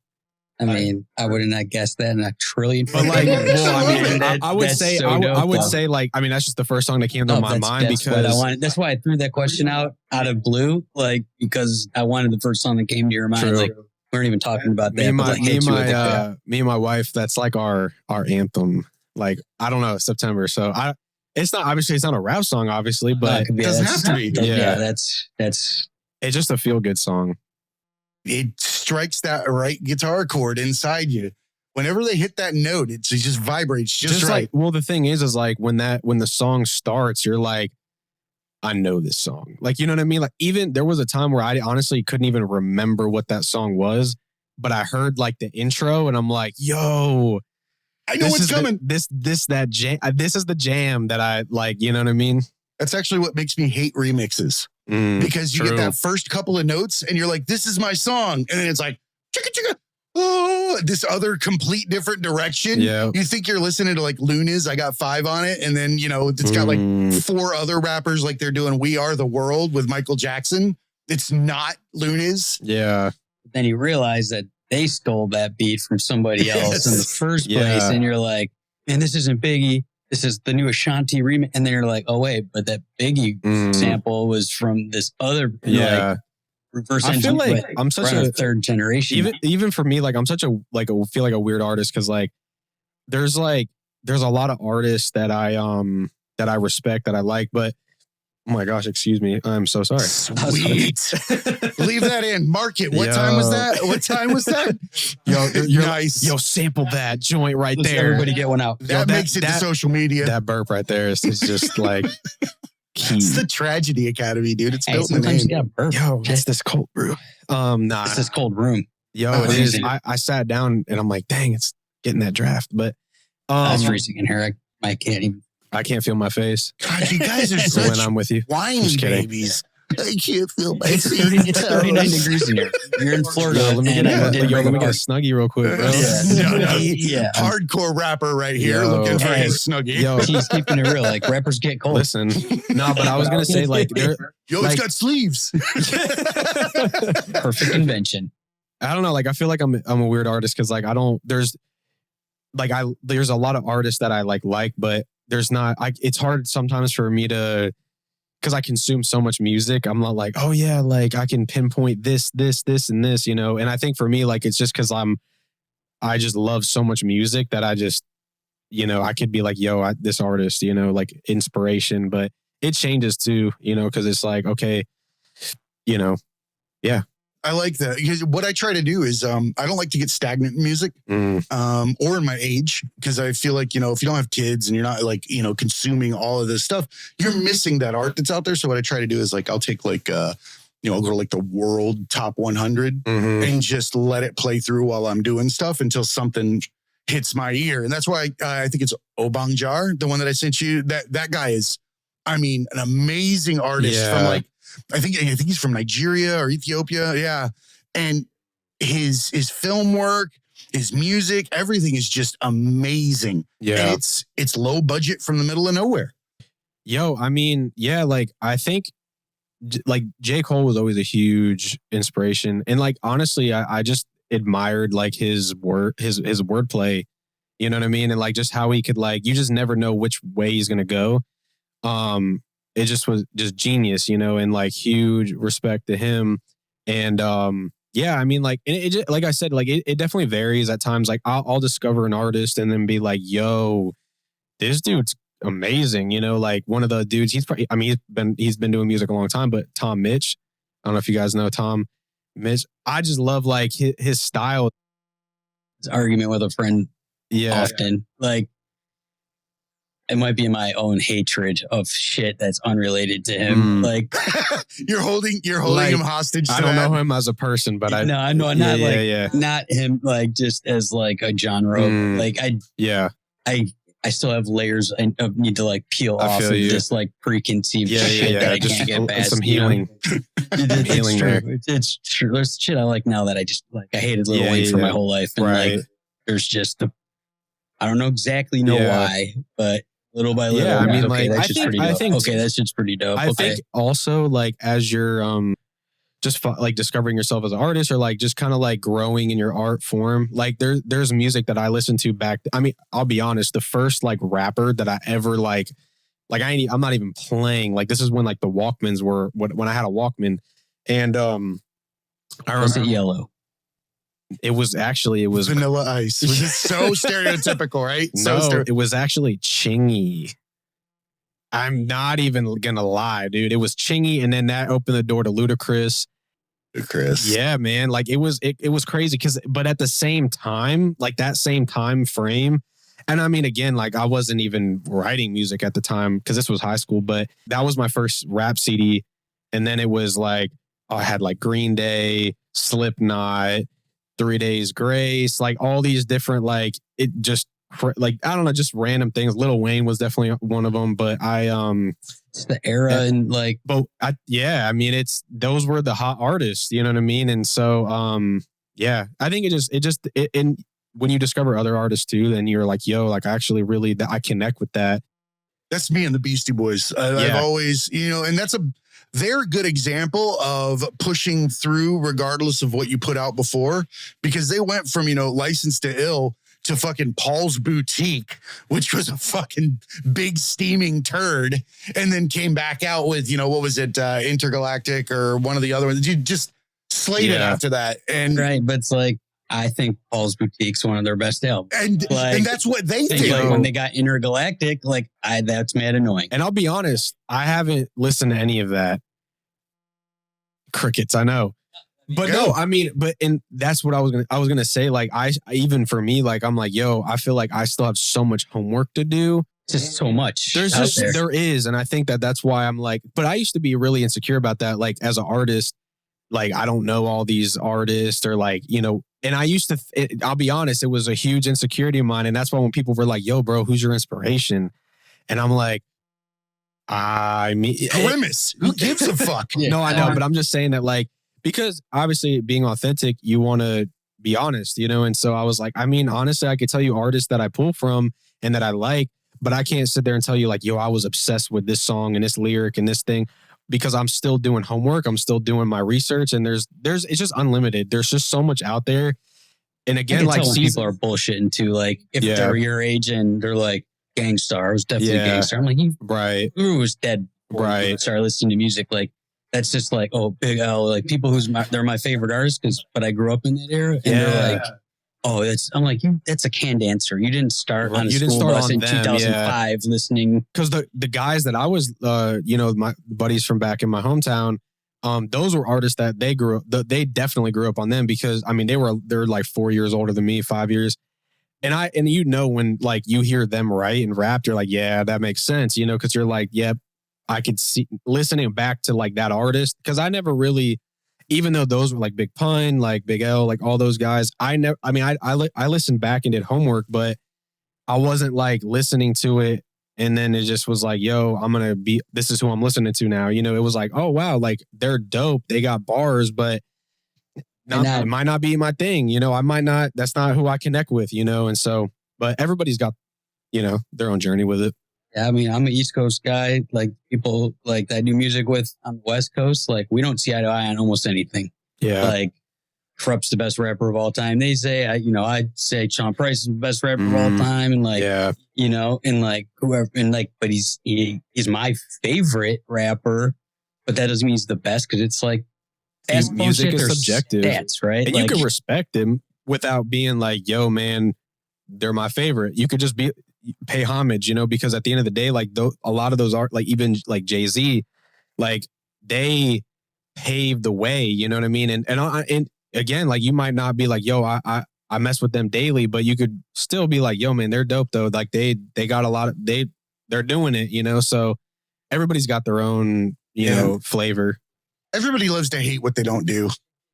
Speaker 4: I mean, I would have guessed that in a trillion.
Speaker 3: But like, well, I mean, I would say, so I would say, like, I mean, that's just the first song that came to my mind because
Speaker 4: that's why I threw that question out of blue, like because I wanted the first song that came to your mind. True. Like we weren't even talking about that.
Speaker 3: Me and my wife, that's like our anthem. Like I don't know, September. So it's not a rap song, obviously, but
Speaker 2: it doesn't have to be.
Speaker 4: Yeah, that's
Speaker 3: it's just a feel good song.
Speaker 2: It strikes that right guitar chord inside you. Whenever they hit that note, it just vibrates just right.
Speaker 3: Like, well, the thing is like when the song starts, you're like, I know this song. Like, you know what I mean? Like even there was a time where I honestly couldn't even remember what that song was, but I heard like the intro and I'm like, yo,
Speaker 2: I know what's coming.
Speaker 3: This is the jam that I like, you know what I mean?
Speaker 2: That's actually what makes me hate remixes. Because you get that first couple of notes and you're like, this is my song. And then it's like, chicka, chicka, oh, this other complete different direction.
Speaker 3: Yeah.
Speaker 2: You think you're listening to like Luna's, I Got 5 on it. And then, you know, it's got like 4 other rappers like they're doing We Are the World with Michael Jackson. It's not Luna's.
Speaker 3: Yeah.
Speaker 4: Then you realize that they stole that beat from somebody else in the first place. And you're like, man, this isn't Biggie. This is the new Ashanti remix. And then you're like, oh, wait, but that Biggie sample was from this other like, reverse engineer.
Speaker 3: I feel like I'm such a
Speaker 4: third generation.
Speaker 3: Even for me, like I'm such a feel like a weird artist because like there's a lot of artists that I respect, that I like, but oh my gosh, excuse me. I'm so sorry.
Speaker 2: Sweet. Leave that in. Mark it. What time was that?
Speaker 3: You're
Speaker 2: nice.
Speaker 3: Yo, sample that joint right there.
Speaker 4: Everybody get one out.
Speaker 2: That makes it to social media.
Speaker 3: That burp right there is just like
Speaker 2: It's the Tragedy Academy, dude. It's built in the
Speaker 4: sometimes
Speaker 2: name.
Speaker 4: you gotta burp.
Speaker 3: Yo, it's this cold brew. Nah.
Speaker 4: It's this cold room.
Speaker 3: Yo, it is. I sat down and I'm like, dang, it's getting that draft. But
Speaker 4: that's freezing in here. I can't even.
Speaker 3: I can't feel my face.
Speaker 2: God, you guys are such
Speaker 3: when I'm with you.
Speaker 2: whiny babies. I can't feel my face.
Speaker 4: It's 39 degrees in here. You're in Florida.
Speaker 3: Let me get a Snuggie real quick, bro.
Speaker 2: Yeah. Hardcore rapper right here looking for his Snuggie.
Speaker 3: Yo,
Speaker 4: he's keeping it real. Like rappers get cold.
Speaker 3: Listen, no, but I was gonna say like,
Speaker 2: it's got sleeves.
Speaker 4: Perfect invention.
Speaker 3: I don't know. Like, I feel like I'm a weird artist because like there's a lot of artists that I like, but there's not. It's hard sometimes for me to. Because I consume so much music, I'm not like, oh yeah, like I can pinpoint this, and this, you know. And I think for me, like it's just because I just love so much music that I just, you know, I could be like, yo, this artist, you know, like inspiration, but it changes too, you know, because it's like, okay, you know, yeah.
Speaker 2: I like that because what I try to do is I don't like to get stagnant in music or in my age because I feel like, you know, if you don't have kids and you're not like, you know, consuming all of this stuff, you're missing that art that's out there. So what I try to do is like I'll take like, you know, I'll go to like the world top 100 and just let it play through while I'm doing stuff until something hits my ear. And that's why I think it's Obang Jar, the one that I sent you. That guy is, I mean, an amazing artist from like, I think he's from Nigeria or Ethiopia. Yeah. And his film work, his music, everything is just amazing. Yeah. And it's low budget from the middle of nowhere.
Speaker 3: Yo, I mean, yeah, like I think like J. Cole was always a huge inspiration. And like honestly, I just admired like his wordplay. You know what I mean? And like just how he could like you just never know which way he's gonna go. It just was just genius, you know, and like huge respect to him. And yeah, I mean, like it just, like I said, like it definitely varies at times. Like I'll discover an artist and then be like, yo, this dude's amazing, you know, like one of the dudes. He's been doing music a long time, but Tom Mitch. I don't know if you guys know Tom Mitch. I just love like his style.
Speaker 4: His argument with a friend, often like. It might be my own hatred of shit that's unrelated to him. Like
Speaker 2: you're holding
Speaker 3: like,
Speaker 2: him hostage.
Speaker 3: I don't know him as a person, but I
Speaker 4: know not him. Like just as like a genre. Like I still have layers of need to like peel off of this like preconceived shit that I can't get past.
Speaker 3: Some healing,
Speaker 4: healing there. It's true. There's shit I like now that I just like. I hated Lil Wayne for my whole life, and like there's just I don't know exactly why, but. Little by little.
Speaker 3: Yeah, I mean,
Speaker 4: okay,
Speaker 3: like,
Speaker 4: that shit's pretty dope. Okay, that shit's pretty dope.
Speaker 3: I think also, like, as you're just like discovering yourself as an artist or like just kind of like growing in your art form, like there's music that I listened to back. I mean, I'll be honest, the first like rapper that I ever like I'm not even playing. Like, this is when like the Walkmans were when I had a Walkman, and I remember
Speaker 4: was it yellow?
Speaker 3: It was
Speaker 2: Vanilla Ice. Was it so stereotypical, right?
Speaker 3: It was actually Chingy. I'm not even gonna lie, dude. It was Chingy, and then that opened the door to Ludacris. Yeah, man. Like it was crazy but at the same time, like that same time frame, and I mean, again, like I wasn't even writing music at the time because this was high school, but that was my first rap CD, and then it was like I had like Green Day, Slipknot. 3 Days Grace, like all these different, like it just like, I don't know, just random things. Lil Wayne was definitely one of them, but
Speaker 4: it's the era and like,
Speaker 3: but I mean, those were the hot artists, you know what I mean? And so, yeah, I think and when you discover other artists too, then you're like, yo, like I actually really, I connect with that.
Speaker 2: That's me and the Beastie Boys. I've always, you know, and they're a good example of pushing through regardless of what you put out before, because they went from, you know, Licensed to Ill to fucking Paul's Boutique, which was a fucking big steaming turd, and then came back out with, you know, what was it, Intergalactic or one of the other ones. You just slayed it after that. And
Speaker 4: right, but it's like, I think Paul's Boutique's one of their best albums.
Speaker 2: And that's what they did.
Speaker 4: Like when they got Intergalactic, like that's mad annoying.
Speaker 3: And I'll be honest, I haven't listened to any of that. Crickets, I know. But no, I mean, and that's what I was gonna say. Like even for me, like I'm like, yo, I feel like I still have so much homework to do.
Speaker 4: just so much.
Speaker 3: There is. And I think that's why I'm like, but I used to be really insecure about that. Like as an artist, like I don't know all these artists or like, and I used to, I'll be honest, it was a huge insecurity of mine. And that's why when people were like, yo, bro, who's your inspiration? And I'm like,
Speaker 2: Grimace. Who gives a fuck?
Speaker 3: No, I know, but I'm just saying that like, because obviously being authentic, you want to be honest, and so I was like, I mean, honestly, I could tell you artists that I pull from and that I like, but I can't sit there and tell you like, yo, I was obsessed with this song and this lyric and this thing, because I'm still doing homework. I'm still doing my research, and it's just unlimited. There's just so much out there. And again, like
Speaker 4: people are bullshitting too. Like if they're your age and they're like, Gangstar, I was definitely Gangstar. I'm like,
Speaker 3: right.
Speaker 4: Who was dead.
Speaker 3: Right.
Speaker 4: Started listening to music. Like that's just like, oh, Big L, like people they're my favorite artists but I grew up in that era, and they're like, oh, I'm like, that's a canned answer. You didn't start on a school bus in 2005 listening.
Speaker 3: Because the guys that I was, my buddies from back in my hometown, those were artists that they definitely grew up on them, because I mean they're like 4 years older than me, 5 years. And when like you hear them write and rap, you're like, yeah, that makes sense, because you're like, yep, I could see listening back to like that artist, because I never really, even though those were like Big Pun, like Big L, like all those guys, I listened back and did homework, but I wasn't like listening to it. And then it just was like, yo, this is who I'm listening to now. It was like, oh, wow, like they're dope. They got bars, but it might not be my thing. I might not, that's not who I connect with, and so, but everybody's got, their own journey with it.
Speaker 4: Yeah, I mean, I'm an East Coast guy. Like people like that I do music with on the West Coast, like we don't see eye to eye on almost anything.
Speaker 3: Yeah.
Speaker 4: Like Krupp's the best rapper of all time. They say, I'd say Sean Price is the best rapper of all time. And like, and like whoever, and like, but he's my favorite rapper, but that doesn't mean he's the best, because it's like,
Speaker 3: music is subjective.
Speaker 4: Stats, right?
Speaker 3: And like, you can respect him without being like, yo, man, they're my favorite. You could just pay homage, because at the end of the day, like a lot of those art, like even like Jay-Z, like they paved the way, you know what I mean? And again, like you might not be like, yo, I mess with them daily, but you could still be like, yo, man, they're dope though. Like they got a lot of, they're doing it, so everybody's got their own, flavor.
Speaker 2: Everybody loves to hate what they don't do.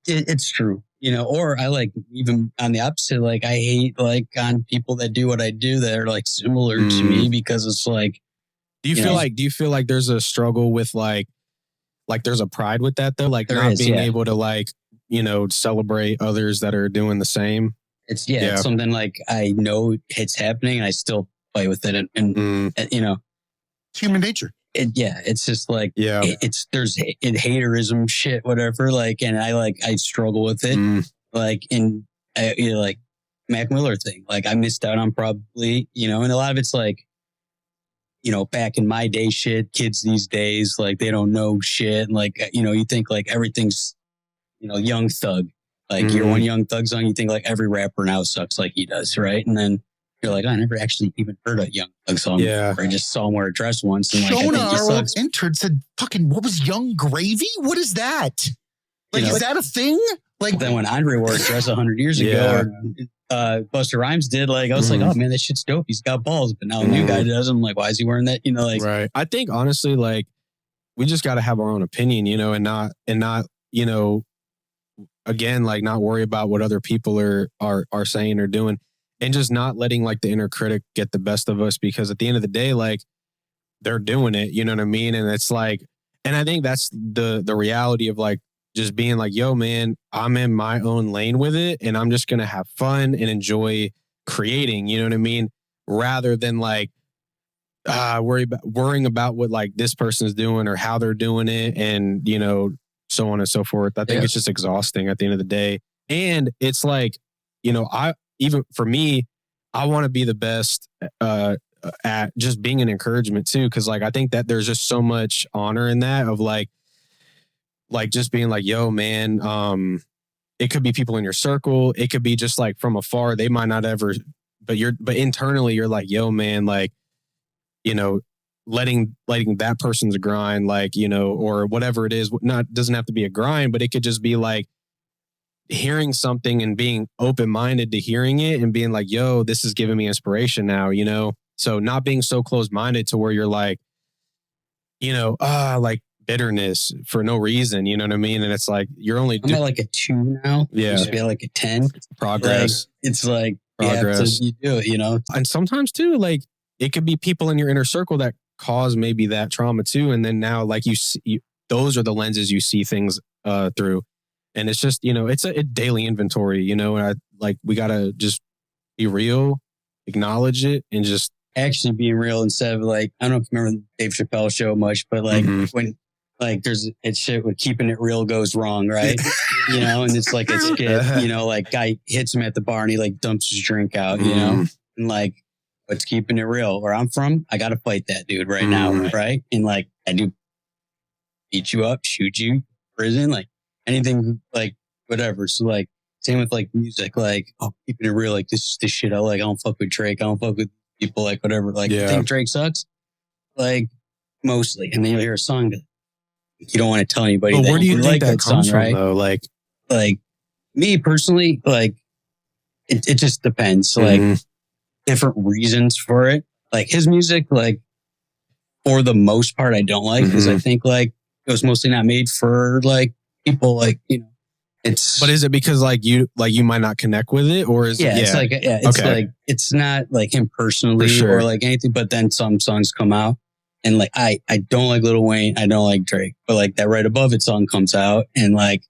Speaker 4: It's true. Or I like, even on the opposite, like I hate like on people that do what I do that are like similar to me, because it's like,
Speaker 3: do you feel like there's a struggle with like there's a pride with that though? Like not being able to like, celebrate others that are doing the same.
Speaker 4: It's something like I know it's happening and I still play with it. And
Speaker 2: it's human nature.
Speaker 4: It's just like, there's haterism shit, whatever. Like, and I struggle with it. Like, and like Mac Miller thing, like I missed out on probably, and a lot of it's like, back in my day shit, kids these days, like they don't know shit. And like, you think like everything's, Young Thug, like you're one Young Thug song, you think like every rapper now sucks like he does. Right. And then you're like, I never actually even heard a Young Thug song. Yeah. Or I just saw him wear a dress once. And like,
Speaker 2: Shona entered, said, fucking, what was Young Gravy? What is that? Like, is that a thing? Like,
Speaker 4: then when Andre wore a dress 100 years ago, or Busta Rhymes did, like, I was like, oh man, that shit's dope. He's got balls. But now a new guy does. I'm like, why is he wearing that? Like,
Speaker 3: right. I think honestly, like, we just got to have our own opinion, and not, again, like not worry about what other people are saying or doing. And just not letting like the inner critic get the best of us, because at the end of the day, like they're doing it, you know what I mean? And it's like, and I think that's the reality of like just being like, yo, man, I'm in my own lane with it and I'm just going to have fun and enjoy creating, you know what I mean? Rather than like worrying about what like this person's doing or how they're doing it and, so on and so forth. I think it's just exhausting at the end of the day. And it's like, even for me, I want to be the best at just being an encouragement too. Cause like, I think that there's just so much honor in that of like just being like, yo, man, it could be people in your circle. It could be just like from afar. They might not ever, but internally you're like, yo, man, like, letting that person's grind, like, or whatever it is, doesn't have to be a grind, but it could just be like, hearing something and being open-minded to hearing it and being like, yo, this is giving me inspiration now, So not being so closed-minded to where you're like, like bitterness for no reason, you know what I mean? And it's like, you're only...
Speaker 4: I'm at like a 2 now.
Speaker 3: Yeah.
Speaker 4: You should be at like a 10.
Speaker 3: Progress.
Speaker 4: Like, it's like,
Speaker 3: Progress.
Speaker 4: you do it,
Speaker 3: And sometimes too, like it could be people in your inner circle that cause maybe that trauma too. And then now like you see, those are the lenses you see things through. And it's just, it's a daily inventory, and we got to just be real, acknowledge it, and just
Speaker 4: actually being real instead of like, I don't know if you remember the Dave Chappelle show much, but like when like there's it's shit with keeping it real goes wrong, right? And it's like a skit, like guy hits him at the bar and he like dumps his drink out, and like, what's keeping it real? Where I'm from, I got to fight that dude right now, right? And like, I do beat you up, shoot you, prison, like anything, like whatever. So like, same with like music, like, keeping it real, like this is the shit I like. I don't fuck with Drake. I don't fuck with people, like whatever. Like, I think Drake sucks, like mostly. And then you'll hear a song that you don't want to tell anybody.
Speaker 3: But where do you think
Speaker 4: like
Speaker 3: that comes
Speaker 4: song,
Speaker 3: from,
Speaker 4: right?
Speaker 3: though? Like
Speaker 4: me personally, like it just depends. Like different reasons for it. Like his music, like for the most part, I don't like because I think like it was mostly not made for like people like it's.
Speaker 3: But is it because like you might not connect with it, or is
Speaker 4: it's like it's like it's not like him personally or like anything. But then some songs come out. And like, I don't like Lil Wayne. I don't like Drake, but like that Right Above It song comes out and like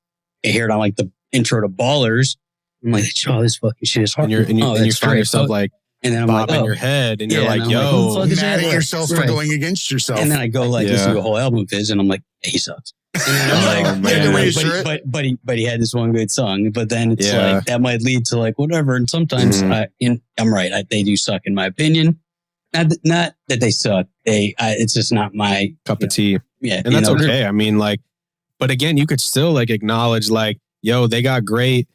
Speaker 4: I hear it on like the intro to Ballers. I'm like, oh, this fucking shit is hard.
Speaker 3: And you find yourself like,
Speaker 4: and then I'm
Speaker 3: bobbing
Speaker 4: like,
Speaker 3: your head and you're like, yo,
Speaker 2: like, mad at yourself for going against yourself.
Speaker 4: And then I go like, listen to a whole album of his and I'm like, he sucks. And then I'm like, but he had this one good song, but then it's like, that might lead to like whatever. And sometimes I'm right. They do suck in my opinion. Not that they suck. It's just not my
Speaker 3: cup of tea.
Speaker 4: Yeah.
Speaker 3: And that's okay. I mean, like, but again, you could still like acknowledge like, yo, they got great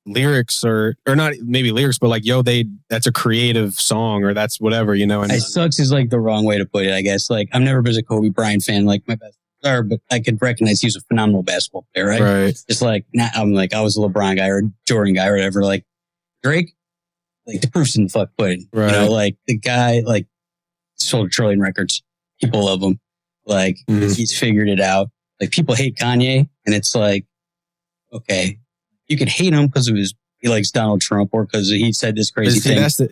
Speaker 3: lyrics or not maybe lyrics, but like, yo, that's a creative song or that's whatever, And
Speaker 4: it sucks is like the wrong way to put it, I guess. Like, I've never been a Kobe Bryant fan, like my best player, but I could recognize he was a phenomenal basketball player, right?
Speaker 3: Right.
Speaker 4: Just like, I'm like, I was a LeBron guy or Jordan guy or whatever. Like, Drake, like the proof's in the fuck pudding.
Speaker 3: Right.
Speaker 4: Like the guy, like sold 1 trillion records. People love him. Like he's figured it out. Like people hate Kanye, and it's like, okay, you could hate him because he likes Donald Trump or because he said this crazy thing.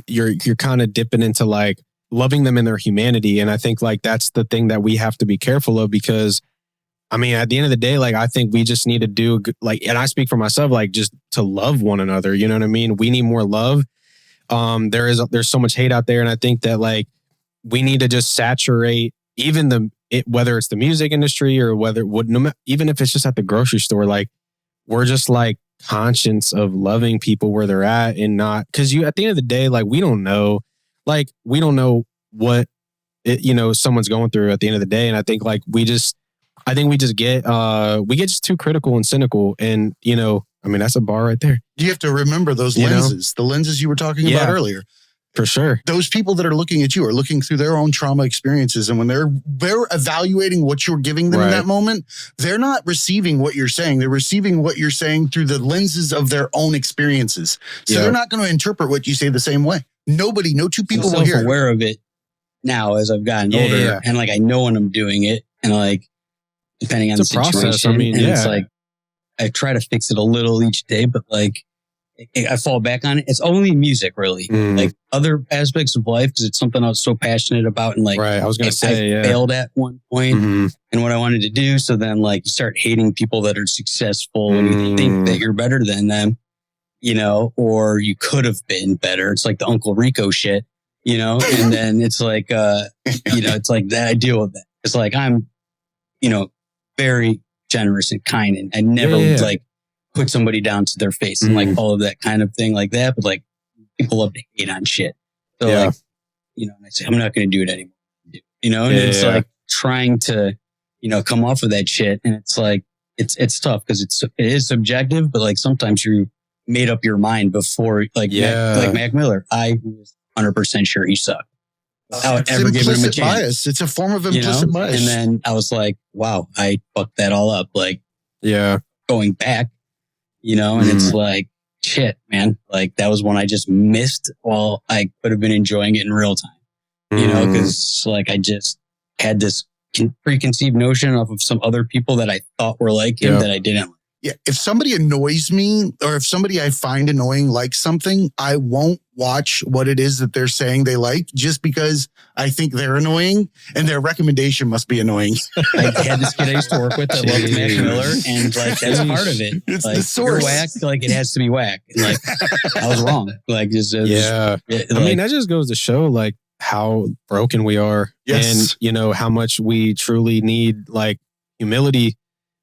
Speaker 3: You're kind of dipping into like loving them in their humanity, and I think like that's the thing that we have to be careful of because. I mean, at the end of the day, like, I think we just need to do like, and I speak for myself, like just to love one another. You know what I mean? We need more love. There's so much hate out there. And I think that like, we need to just saturate even whether it's the music industry or even if it's just at the grocery store, like we're just like conscious of loving people where they're at and not, cause at the end of the day, like, we don't know what someone's going through at the end of the day. And I think like, we just get just too critical and cynical and, I mean, that's a bar right there.
Speaker 2: You have to remember those lenses, the lenses you were talking about earlier.
Speaker 3: For sure.
Speaker 2: Those people that are looking at you are looking through their own trauma experiences. And when they're evaluating what you're giving them in that moment, they're not receiving what you're saying. They're receiving what you're saying through the lenses of their own experiences. So they're not going to interpret what you say the same way. No two people will hear it.
Speaker 4: I'm aware of it now as I've gotten older. Yeah. And like, I know when I'm doing it and like, depending on the situation.
Speaker 3: Process. I mean,
Speaker 4: it's like, I try to fix it a little each day, but like, I fall back on it. It's only music, really. Like other aspects of life, because it's something I was so passionate about. And like,
Speaker 3: I was going to say,
Speaker 4: I failed at one point in what I wanted to do. So then like, you start hating people that are successful and you think that you're better than them, or you could have been better. It's like the Uncle Rico shit, and then it's like, it's like that. I deal with that. It's like, I'm, very generous and kind, and I never would like put somebody down to their face and like all of that kind of thing like that. But like people love to hate on shit. So like, and I say, I'm not going to do it anymore. And it's like trying to, come off of that shit. And it's like, it's tough because it is subjective, but like sometimes you made up your mind before like Mac Miller. I was 100% sure he sucked. Without ever giving him a chance.
Speaker 2: Bias. It's a form of implicit bias.
Speaker 4: And then I was like, wow, I fucked that all up. Like, going back, and it's like, shit, man, like that was one I just missed while I could have been enjoying it in real time. You know, because like I just had this preconceived notion of some other people that I thought were like him that I didn't.
Speaker 2: Yeah, if somebody annoys me or if somebody I find annoying likes something, I won't watch what it is that they're saying they like just because I think they're annoying and their recommendation must be annoying.
Speaker 4: I had this kid I used to work with that loved Mac Miller, and like that's part of it.
Speaker 2: It's
Speaker 4: like
Speaker 2: the source.
Speaker 4: You're whack, like it has to be whack. And like I was wrong. Like just
Speaker 3: I mean, that just goes to show like how broken we are, and you know how much we truly need like humility.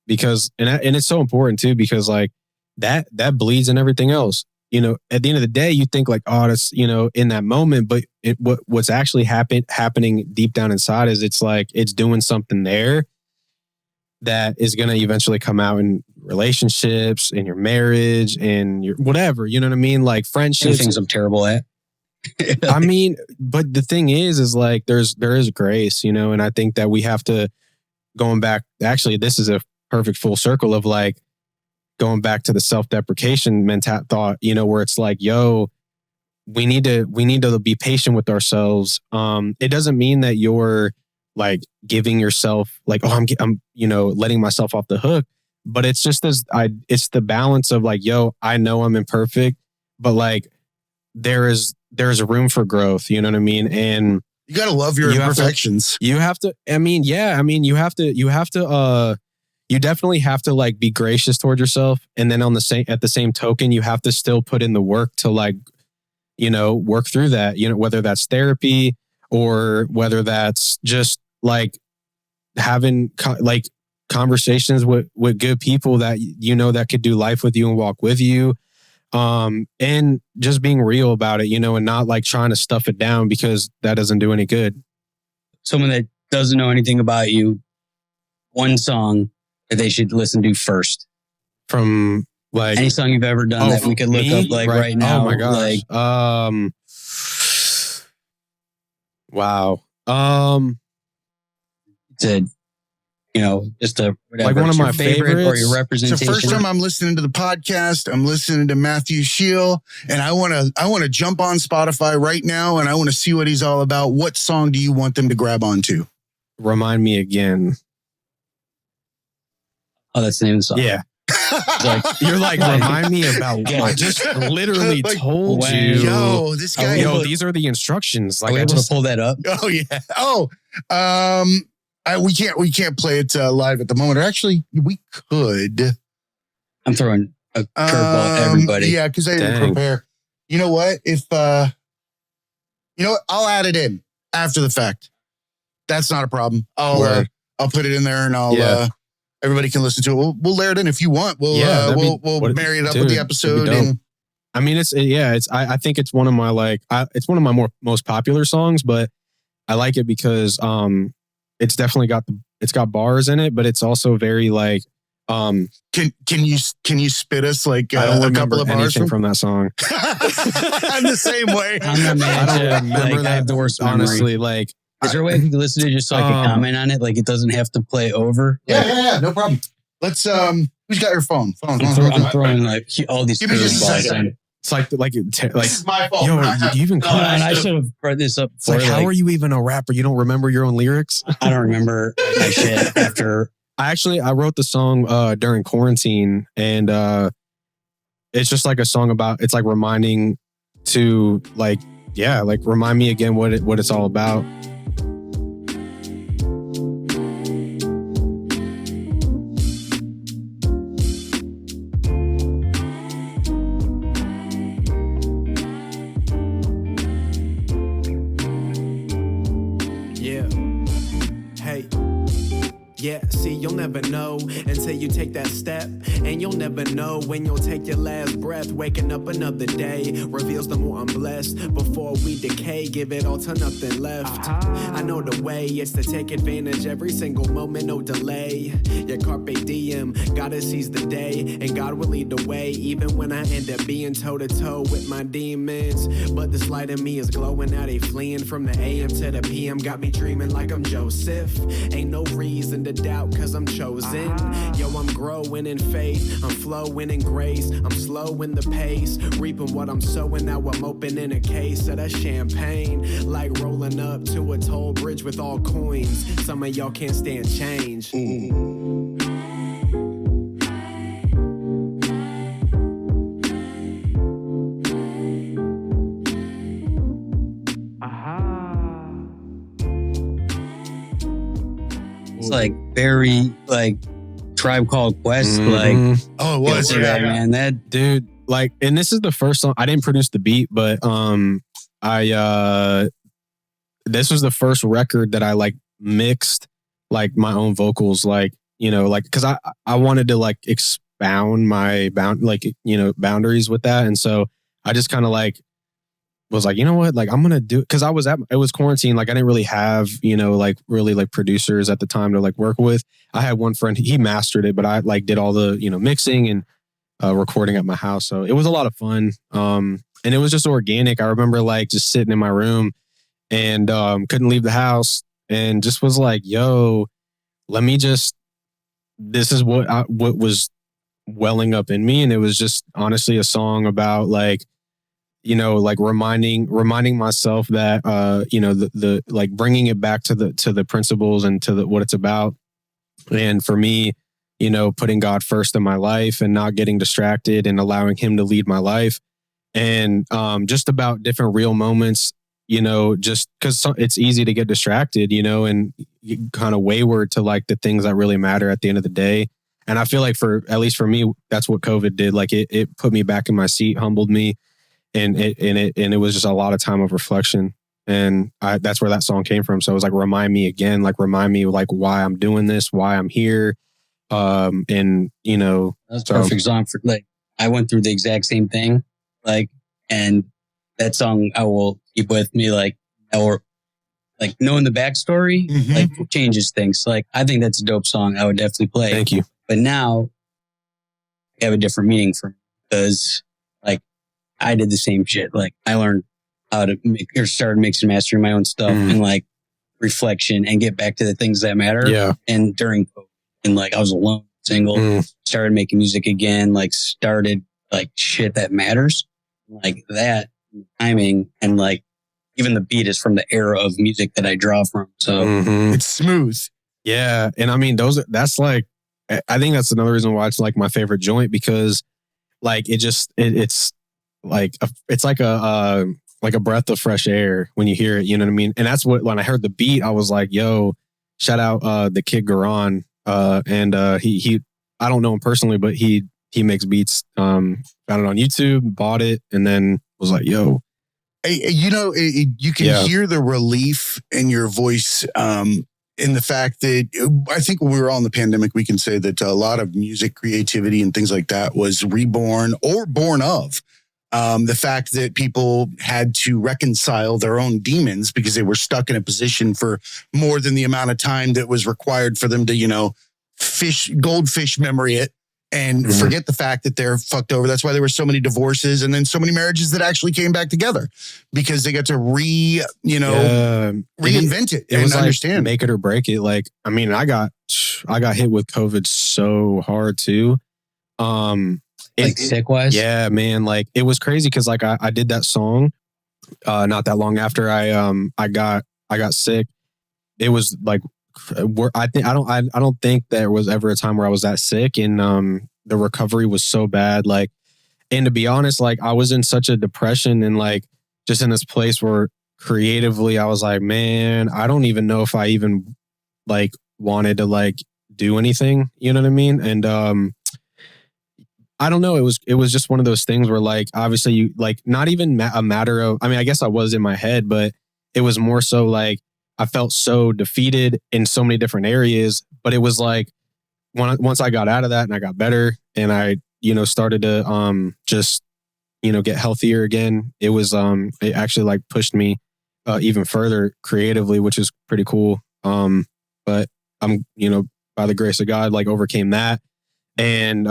Speaker 3: Because and it's so important too, because like that bleeds in everything else. You know, at the end of the day, you think like, oh, that's, you know, in that moment, but what's actually happening deep down inside is it's like it's doing something there that is going to eventually come out in relationships, in your marriage, in your whatever. You know what I mean? Like friendships.
Speaker 4: Things I'm terrible at.
Speaker 3: I mean, but the thing is like there is grace, you know, and I think that we have to going back. Actually, this is a perfect full circle of like going back to the self-deprecation thought, you know, where it's like, yo, we need to be patient with ourselves. It doesn't mean that you're like giving yourself like, oh, I'm, you know, letting myself off the hook, but it's just it's the balance of like, yo, I know I'm imperfect, but like there's a room for growth. You know what I mean? And
Speaker 2: you got to love your imperfections.
Speaker 3: You have to, you definitely have to like be gracious towards yourself. And then at the same token, you have to still put in the work to like, you know, work through that, you know, whether that's therapy or whether that's just like having like conversations with good people that, you know, that could do life with you and walk with you. And just being real about it, you know, and not like trying to stuff it down because that doesn't do any good.
Speaker 4: Someone that doesn't know anything about you, one song that they should listen to first.
Speaker 3: From like
Speaker 4: any song you've ever done that we could look up like right now.
Speaker 3: Oh my gosh.
Speaker 4: Like,
Speaker 3: wow.
Speaker 4: To, you know, just a whatever.
Speaker 3: Like one of my
Speaker 4: favorite or your representation.
Speaker 2: So first time I'm listening to the podcast, I'm listening to Matthew Scheall, and I want to jump on Spotify right now and I want to see what he's all about. What song do you want them to grab onto?
Speaker 3: Remind Me Again.
Speaker 4: Oh, that's the name of the song.
Speaker 3: Yeah. Like, you're like, remind me about what I just literally like, told you.
Speaker 2: Yo, this guy.
Speaker 3: These are the instructions. Like,
Speaker 4: are we able to pull that up?
Speaker 2: Oh yeah. Oh, we can't play it live at the moment. Or actually, we could.
Speaker 4: I'm throwing a curveball at everybody.
Speaker 2: Yeah, because I didn't prepare. You know what? If you know what, I'll add it in after the fact. That's not a problem. I'll put it in there and everybody can listen to it. We'll layer it in if you want. We'll marry it up with the episode. And
Speaker 3: I mean, I think it's one of my it's one of my most popular songs, but I like it because it's definitely got bars in it, but it's also very like can
Speaker 2: you spit us like
Speaker 3: I don't
Speaker 2: a couple of bars
Speaker 3: from that song?
Speaker 2: I'm the same way.
Speaker 4: I'm the man.
Speaker 3: I don't remember that.
Speaker 4: I have the worst memory.
Speaker 3: Honestly, like.
Speaker 4: Is there a way I can listen to it just so I can comment on it? Like it doesn't have to play over.
Speaker 2: Yeah, no problem. Let's who's got your phone?
Speaker 4: I'm throwing like all these curveballs in.
Speaker 3: It's like
Speaker 2: this is my fault.
Speaker 3: Yo, you even
Speaker 4: I should have brought this up before.
Speaker 3: It's like, how are you even a rapper? You don't remember your own lyrics?
Speaker 4: I don't remember my shit after.
Speaker 3: I wrote the song during quarantine, and it's just like a song about. It's like reminding to like remind me again what it's all about.
Speaker 5: Yeah, see, you'll never know until you take that step. And you'll never know when you'll take your last breath. Waking up another day reveals the more I'm blessed. Before we decay, give it all to nothing left. I know the way is to take advantage every single moment, no delay. Yeah, carpe diem, gotta seize the day. And God will lead the way, even when I end up being toe-to-toe with my demons. But this light in me is glowing out, fleeing from the AM to the PM. Got me dreaming like I'm Joseph. Ain't no reason to doubt, cause I'm chosen. Yo, I'm growing in faith. I'm flowing in grace. I'm slow in the pace. Reaping what I'm sowing. Now I'm opening a case of that champagne. Like rolling up to a toll bridge with all coins. Some of y'all can't stand change.
Speaker 4: It's like very like Tribe Called Quest. Like,
Speaker 2: oh, it was,
Speaker 4: yeah, man. That
Speaker 3: dude, like, and this is the first song I didn't produce the beat, but this was the first record that I like mixed like my own vocals, like, you know, like, because I wanted to like expound my boundaries with that, and so I just kind of like was like, you know what, like I'm gonna do, because it was quarantine, like I didn't really have, you know, like really like producers at the time to like work with. I had one friend, he mastered it, but I like did all the, you know, mixing and recording at my house, so it was a lot of fun, and it was just organic. I remember like just sitting in my room and couldn't leave the house and just was like, yo, this is what was welling up in me, and it was just honestly a song about like, you know, like reminding myself that you know, the like bringing it back to the principles and to what it's about. And for me, you know, putting God first in my life and not getting distracted and allowing him to lead my life, and just about different real moments, you know, just because it's easy to get distracted, you know, and kind of wayward to like the things that really matter at the end of the day. And I feel like at least for me, that's what COVID did. Like it put me back in my seat, humbled me. And it was just a lot of time of reflection, and that's where that song came from. So it was like, remind me like why I'm doing this, why I'm here, and you know,
Speaker 4: that's perfect song for like. I went through the exact same thing, like, and that song I will keep with me, like, or like knowing the backstory, like changes things. Like I think that's a dope song. I would definitely play.
Speaker 3: Thank you.
Speaker 4: But now, I have a different meaning for me because, like, I did the same shit. Like I learned how to started mixing and mastering my own stuff and like reflection and get back to the things that matter.
Speaker 3: Yeah.
Speaker 4: And during COVID, and like I was alone, single, started making music again, like started like shit that matters, like that timing, and like even the beat is from the era of music that I draw from. So
Speaker 2: it's smooth.
Speaker 3: Yeah. And I mean, that's like, I think that's another reason why it's like my favorite joint, because like it's like it's like a breath of fresh air when you hear it, you know what I mean? And that's what, when I heard the beat, I was like, yo, shout out the kid Garan, and he I don't know him personally, but he makes beats. Found it on YouTube, bought it, and then was like, yo,
Speaker 2: you know, you can hear the relief in your voice, in the fact that I think when we were all in the pandemic, we can say that a lot of music creativity and things like that was reborn or born of the fact that people had to reconcile their own demons because they were stuck in a position for more than the amount of time that was required for them to, you know, goldfish memory it and forget the fact that they're fucked over. That's why there were so many divorces and then so many marriages that actually came back together because they got to reinvent it
Speaker 3: it
Speaker 2: and
Speaker 3: was
Speaker 2: understand.
Speaker 3: Like, make it or break it. Like, I mean, I got hit with COVID so hard too.
Speaker 4: Like sick wise?
Speaker 3: Yeah, man. Like it was crazy because like I did that song not that long after I got sick. It was like I don't think there was ever a time where I was that sick, and the recovery was so bad. Like, and to be honest, like I was in such a depression and like just in this place where creatively I was like, man, I don't even know if I even like wanted to like do anything. You know what I mean? And I don't know. It was just one of those things where like, obviously you like not even a matter of, I mean, I guess I was in my head, but it was more so like, I felt so defeated in so many different areas, but it was like, once I got out of that and I got better and I, you know, started to, just, you know, get healthier again, it was, it actually like pushed me, even further creatively, which is pretty cool. But I'm, you know, by the grace of God, like overcame that. And,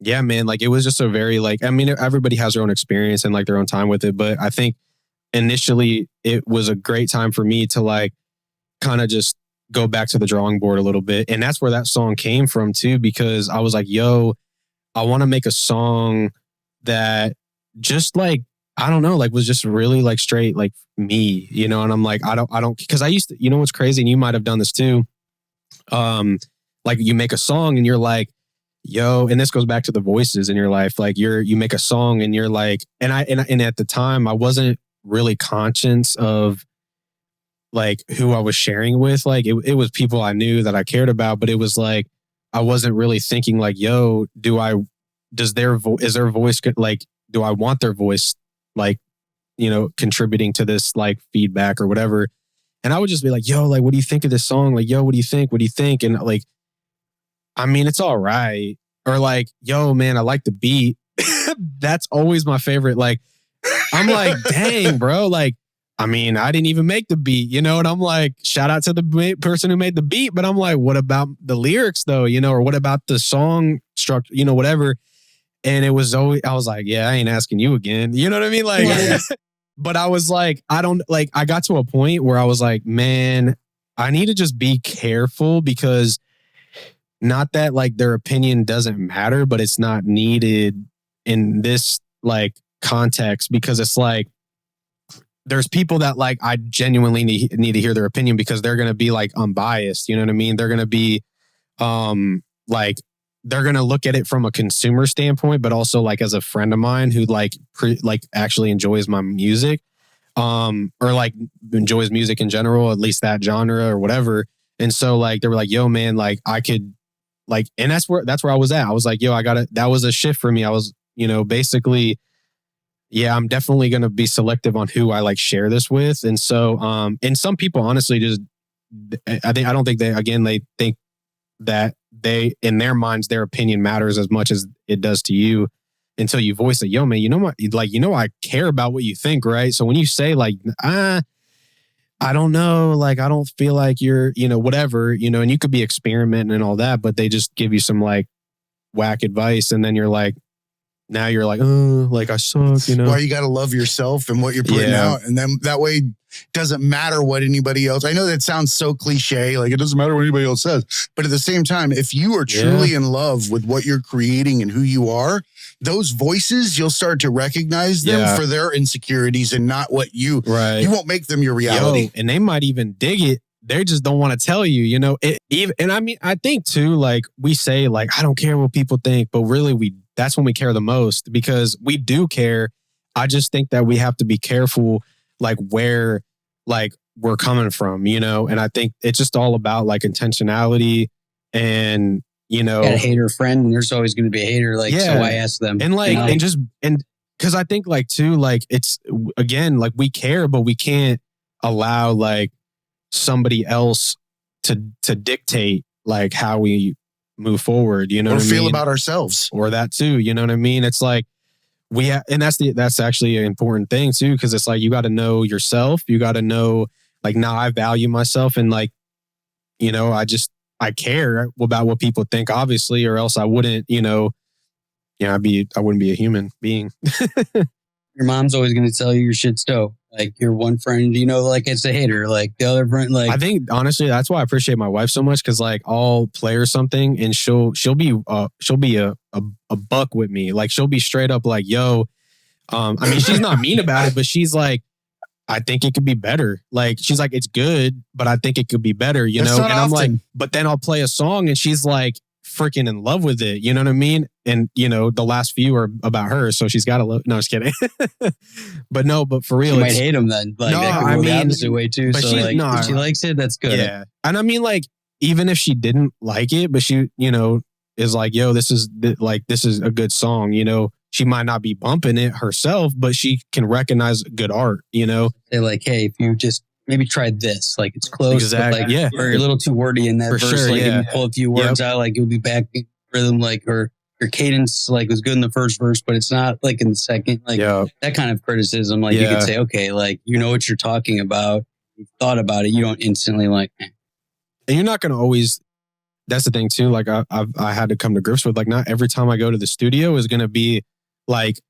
Speaker 3: yeah, man, like it was just a very like, I mean, everybody has their own experience and like their own time with it. But I think initially it was a great time for me to like kind of just go back to the drawing board a little bit. And that's where that song came from too, because I was like, yo, I want to make a song that just like, I don't know, like was just really like straight, like me, you know? And I'm like, I don't, because I used to, you know what's crazy? And you might have done this too. Like you make a song and you're like, yo, and this goes back to the voices in your life. Like you make a song and you're like, and at the time I wasn't really conscious of like who I was sharing with. Like it was people I knew that I cared about, but it was like, I wasn't really thinking like, yo, is their voice like, do I want their voice like, you know, contributing to this like feedback or whatever. And I would just be like, yo, like, what do you think of this song? Like, yo, what do you think? What do you think? And like, I mean, it's all right. Or like, yo, man, I like the beat. That's always my favorite. Like, I'm like, dang, bro. Like, I mean, I didn't even make the beat, you know? And I'm like, shout out to the person who made the beat. But I'm like, what about the lyrics though? You know, or what about the song structure, you know, whatever. And it was always, I was like, yeah, I ain't asking you again. You know what I mean? Like, but I was like, I got to a point where I was like, man, I need to just be careful because not that like their opinion doesn't matter, but it's not needed in this like context because it's like, there's people that like, I genuinely need to hear their opinion because they're going to be like unbiased. You know what I mean? They're going to be like, they're going to look at it from a consumer standpoint, but also like as a friend of mine who like actually enjoys my music, or like enjoys music in general, at least that genre or whatever. And so like, they were like, yo, man, like I could like, and that's where I was at. I was like, yo, that was a shift for me. I was, you know, basically, yeah, I'm definitely going to be selective on who I like share this with. And so, and some people honestly just, I don't think they think that in their minds, their opinion matters as much as it does to you until you voice it. Yo, man, you know what? Like, you know, I care about what you think, right? So when you say like, I don't know, like, I don't feel like you're, you know, whatever, you know, and you could be experimenting and all that, but they just give you some like whack advice. And then you're like, now you're like, oh, like I suck, you know.
Speaker 2: Well, you got to love yourself and what you're putting out. And then that way it doesn't matter what anybody else. I know that sounds so cliche, like it doesn't matter what anybody else says. But at the same time, if you are truly in love with what you're creating and who you are, those voices, you'll start to recognize them for their insecurities and not what you won't make them your reality.
Speaker 3: And they might even dig it. They just don't want to tell you, you know, and I mean, I think too, like we say like, I don't care what people think, but really that's when we care the most because we do care. I just think that we have to be careful, like where like we're coming from, you know? And I think it's just all about like intentionality and, you know,
Speaker 4: got a hater friend and there's always going to be a hater. Like, so I ask them
Speaker 3: and like, and cause I think like too, like it's again, like we care, but we can't allow like somebody else to dictate like how we move forward, you know,
Speaker 2: or feel about ourselves,
Speaker 3: or that too. You know what I mean? It's like and that's actually an important thing too, because it's like you got to know yourself. You got to know like, now I value myself, and like, you know, I care about what people think, obviously, or else I wouldn't, you know, I wouldn't be a human being.
Speaker 4: Your mom's always going to tell you your shit's dope. Like your one friend, you know, like it's a hater. Like the other friend, like
Speaker 3: I think honestly, that's why I appreciate my wife so much because like I'll play her something and she'll be a buck with me. Like she'll be straight up like, yo, I mean, she's not mean about it, but she's like, I think it could be better. Like she's like, it's good, but I think it could be better, you know? And I'm like, but then I'll play a song and she's like freaking in love with it. You know what I mean? And you know, the last few are about her. So she's got to love. No, just kidding. but for real,
Speaker 4: you might hate him then. Like
Speaker 3: no,
Speaker 4: that could go the opposite way too.
Speaker 3: But
Speaker 4: so like, if she likes it, that's good.
Speaker 3: Yeah. And I mean, like, even if she didn't like it, but she, you know, is like, yo, this is a good song, you know, she might not be bumping it herself, but she can recognize good art, you know?
Speaker 4: They're like, hey, if you just maybe try this, like it's close,
Speaker 3: exactly.
Speaker 4: But like, or you're a little too wordy in that
Speaker 3: for
Speaker 4: verse.
Speaker 3: Sure,
Speaker 4: like if you pull a few words out, like it would be back rhythm, like, or your cadence like was good in the first verse, but it's not like in the second, like that kind of criticism. Like you could say, okay, like, you know what you're talking about. You've thought about it. You don't instantly like,
Speaker 3: And you're not going to always, that's the thing too. Like I had to come to grips with, like, not every time I go to the studio is going to be like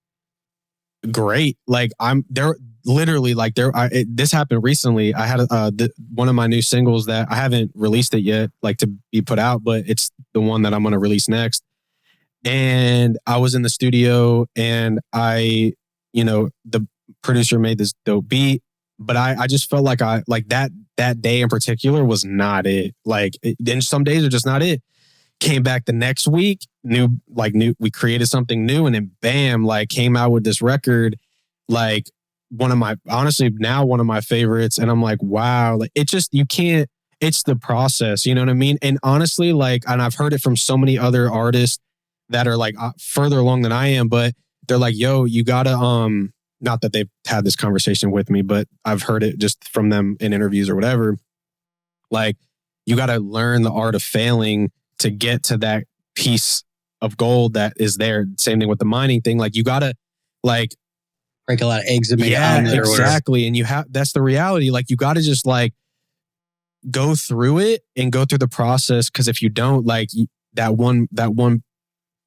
Speaker 3: great. Like literally like this happened recently. I had one of my new singles that I haven't released it yet, like to be put out, but it's the one that I'm going to release next. And I was in the studio and the producer made this dope beat, but I just felt like that day in particular was not it. Like, then some days are just not it. Came back the next week, we created something new, and then bam, like came out with this record, like one of my favorites. And I'm like, wow, like it's the process, you know what I mean? And honestly, like, and I've heard it from so many other artists that are like further along than I am, but they're like, yo, you gotta, not that they've had this conversation with me, but I've heard it just from them in interviews or whatever. Like, you got to learn the art of failing to get to that piece of gold that is there. Same thing with the mining thing. Like, you got to like
Speaker 4: break a lot of eggs and make
Speaker 3: yeah,
Speaker 4: an omelet.
Speaker 3: Exactly. And that's the reality. Like, you got to just like go through it and go through the process. Cause if you don't, like, that one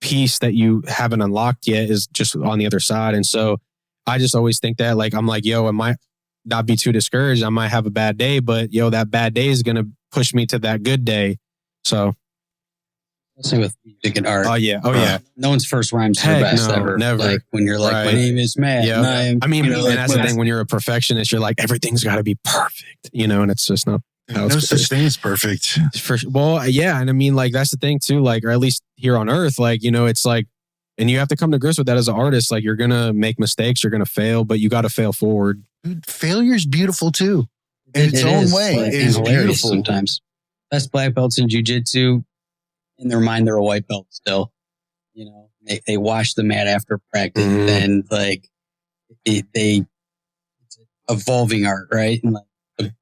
Speaker 3: piece that you haven't unlocked yet is just on the other side. And so I just always think that, like, I'm like, yo, I might not be too discouraged. I might have a bad day, but yo, that bad day is going to push me to that good day. So.
Speaker 4: Same with music and art.
Speaker 3: Oh yeah.
Speaker 4: No one's first rhyme's the best ever.
Speaker 3: Never.
Speaker 4: Like when you're like, my name is Matt.
Speaker 3: Yep.
Speaker 4: And
Speaker 3: that's the thing. When you're a perfectionist, you're like, everything's got to be perfect, and it's just not.
Speaker 2: No such thing as perfect.
Speaker 3: Well, yeah, and I mean, like, that's the thing too. Like, or at least here on Earth, like, it's like. And you have to come to grips with that as an artist. Like, you're going to make mistakes, you're going to fail, but you got to fail forward.
Speaker 2: Dude, failure's beautiful too. In its own way. It is beautiful.
Speaker 4: Sometimes. Best black belts in jiu-jitsu, in their mind, they're a white belt still. They wash the mat after practice, and like it's evolving art, right? And like the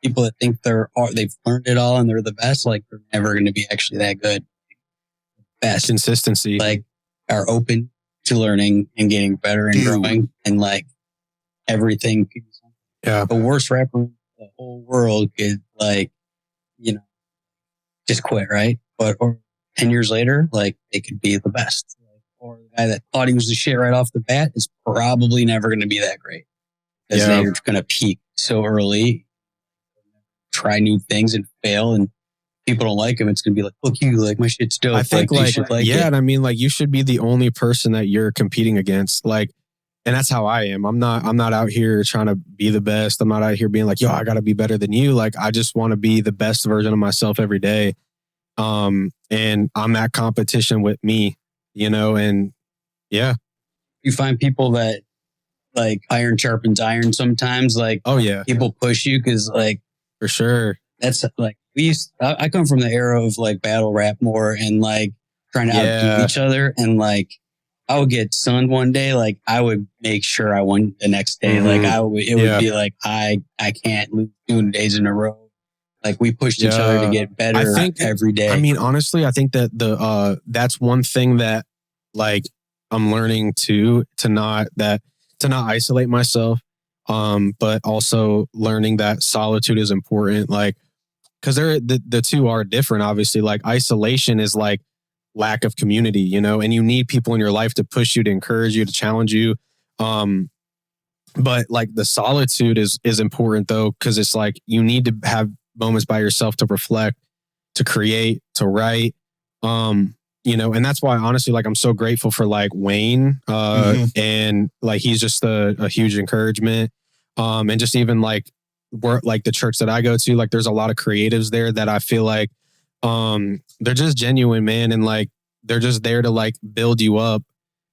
Speaker 4: people that think they've learned it all and they're the best, like, they're never going to be actually that good. Best
Speaker 3: consistency,
Speaker 4: like, are open to learning and getting better and growing, and like everything.
Speaker 3: Yeah.
Speaker 4: The worst rapper in the whole world could, like, just quit, right? Or 10 years later, like, they could be the best. Or the guy that thought he was the shit right off the bat is probably never going to be that great. Because they're going to peak so early, try new things and fail, and people don't like him. It's going to be like, look, you like my shit's dope.
Speaker 3: I think like
Speaker 4: it.
Speaker 3: And I mean, like, you should be the only person that you're competing against. Like, and that's how I am. I'm not out here trying to be the best. I'm not out here being like, yo, I got to be better than you. Like, I just want to be the best version of myself every day. And I'm at competition with me, and yeah.
Speaker 4: You find people that, like, iron sharpens iron sometimes. Like,
Speaker 3: oh yeah,
Speaker 4: people push you because, like,
Speaker 3: for sure.
Speaker 4: That's like, I come from the era of like battle rap more and like trying to outdo each other. And like, I would get sunned one day. Like, I would make sure I won the next day. Like, it would be like, I can't lose 2 days in a row. Like, we pushed each other to get better every day. I
Speaker 3: mean, honestly, I think that that's one thing that, like, I'm learning to not isolate myself. But also learning that solitude is important. Like, because the two are different, obviously. Like, isolation is like lack of community, and you need people in your life to push you, to encourage you, to challenge you. But like, the solitude is important though, because it's like you need to have moments by yourself to reflect, to create, to write. And that's why, honestly, like, I'm so grateful for like Wayne, and like, he's just a huge encouragement. And just even like the church that I go to, like, there's a lot of creatives there that I feel like, they're just genuine, man. And like, they're just there to like build you up.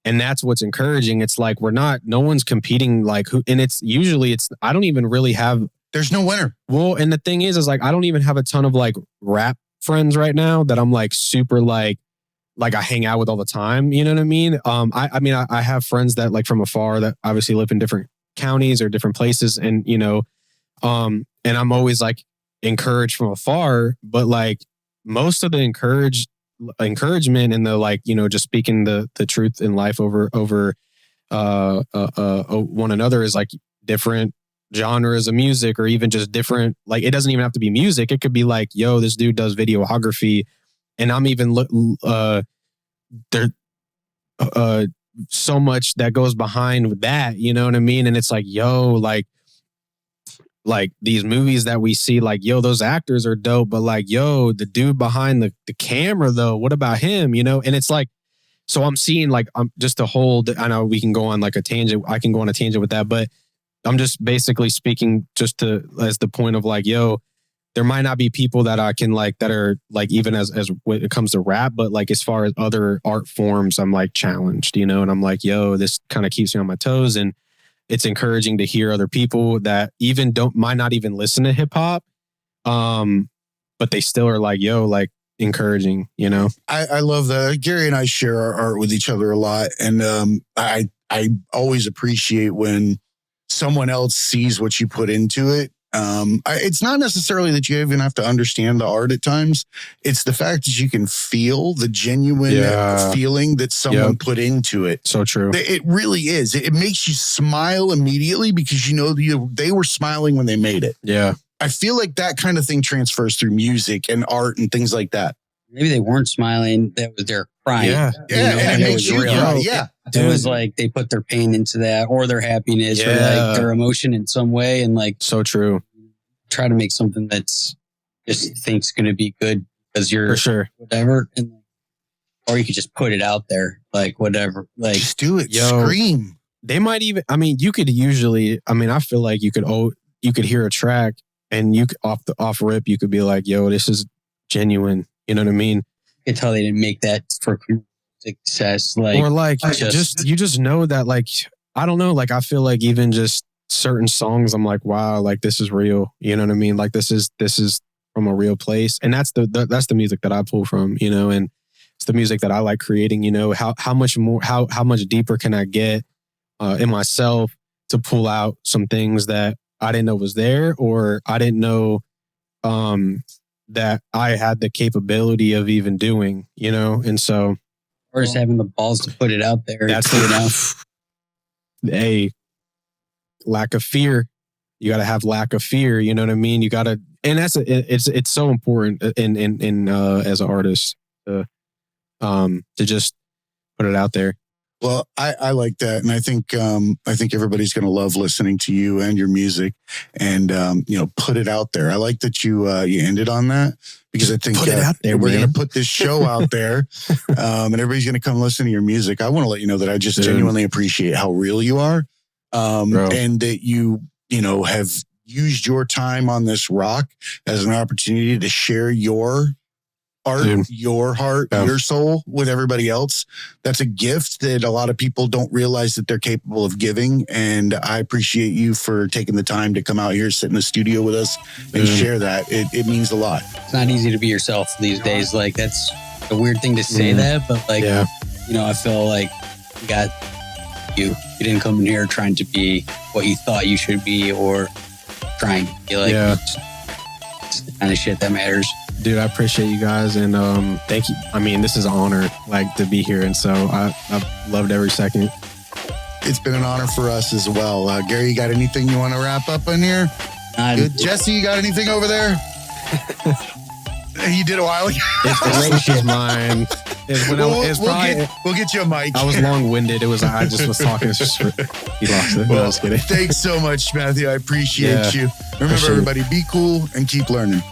Speaker 3: And that's what's encouraging. It's like, no one's competing like who, and I don't even really have.
Speaker 2: There's no winner.
Speaker 3: Well, and the thing is like, I don't even have a ton of like rap friends right now that I'm like super like I hang out with all the time. You know what I mean? I have friends that like from afar that obviously live in different counties or different places, and and I'm always like encouraged from afar, but like most of the encouragement and the like, just speaking the truth in life over one another is like different genres of music, or even just different, like, it doesn't even have to be music. It could be like, yo, this dude does videography, and I'm even so much that goes behind with that, you know what I mean? And it's like, yo, like these movies that we see, like, yo, those actors are dope, but like, yo, the dude behind the camera though, what about him, you know? And it's like, so I'm seeing like, just to hold, I know we can go on like a tangent, I can go on a tangent with that, but I'm just basically speaking just to, as the point of like, yo, there might not be people that I can like, that are like, even as when it comes to rap, but like, as far as other art forms, I'm like challenged, you know? And I'm like, yo, this kind of keeps me on my toes. And it's encouraging to hear other people that even might not even listen to hip hop. But they still are like, yo, like encouraging, you know?
Speaker 2: I love that. Gary and I share our art with each other a lot. And I always appreciate when someone else sees what you put into it. It's not necessarily that you even have to understand the art at times. It's the fact that you can feel the genuine feeling that someone put into it.
Speaker 3: So true.
Speaker 2: It really is. It makes you smile immediately because you know they were smiling when they made it.
Speaker 3: Yeah.
Speaker 2: I feel like that kind of thing transfers through music and art and things like that.
Speaker 4: Maybe they weren't smiling. That was their crying.
Speaker 2: Yeah. And it makes you cry. Yeah.
Speaker 4: It was like they put their pain into that, or their happiness, or like their emotion in some way, and like
Speaker 3: so true.
Speaker 4: Try to make something that's just thinks going to be good because you're
Speaker 3: for sure
Speaker 4: whatever, and or you could just put it out there, like whatever, like
Speaker 2: just do it. Scream.
Speaker 3: They might even. I mean, you could usually. I mean, I feel like you could hear a track and you could, off rip, you could be like, yo, this is genuine. You know what I mean?
Speaker 4: You can tell they didn't make that for success, like,
Speaker 3: or like you just know that, like, I don't know, like I feel like even just certain songs, I'm like, wow, like this is real. You know what I mean? Like this is from a real place, and that's the music that I pull from, you know, and it's the music that I like creating. You know, how much more, how much deeper can I get in myself to pull out some things that I didn't know was there, or I didn't know that I had the capability of even doing, you know? And so,
Speaker 4: or just having the balls to put it out there.
Speaker 3: That's a lack of fear. You got to have lack of fear. You know what I mean? You got to, and it's so important in as an artist to just put it out there.
Speaker 2: Well, I like that, and I think everybody's going to love listening to you and your music, and put it out there. I like that you ended on that, because I think
Speaker 3: put it out there,
Speaker 2: we're going to put this show out there, and everybody's going to come listen to your music. I want to let you know that I just genuinely appreciate how real you are, and that you have used your time on this rock as an opportunity to share your art, your heart, your soul with everybody else. That's a gift that a lot of people don't realize that they're capable of giving. And I appreciate you for taking the time to come out here, sit in the studio with us and share that. It means a lot.
Speaker 4: It's not easy to be yourself these days. Like, that's a weird thing to say that, but like, I feel like you didn't come in here trying to be what you thought you should be, or trying to be like, it's the kind of shit that matters.
Speaker 3: Dude, I appreciate you guys, and thank you. I mean, this is an honor, like, to be here, and so I've loved every second.
Speaker 2: It's been an honor for us as well. Gary, you got anything you want to wrap up in here? Good. Jesse, you got anything over there? You did a while ago.
Speaker 3: It's mine.
Speaker 2: We'll get you a mic.
Speaker 3: I was long-winded. I just was talking. He lost it.
Speaker 2: Well,
Speaker 3: I was kidding.
Speaker 2: Thanks so much, Matthew. I appreciate you. Remember, everybody, be cool and keep learning.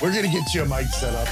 Speaker 2: We're going to get you a mic set up.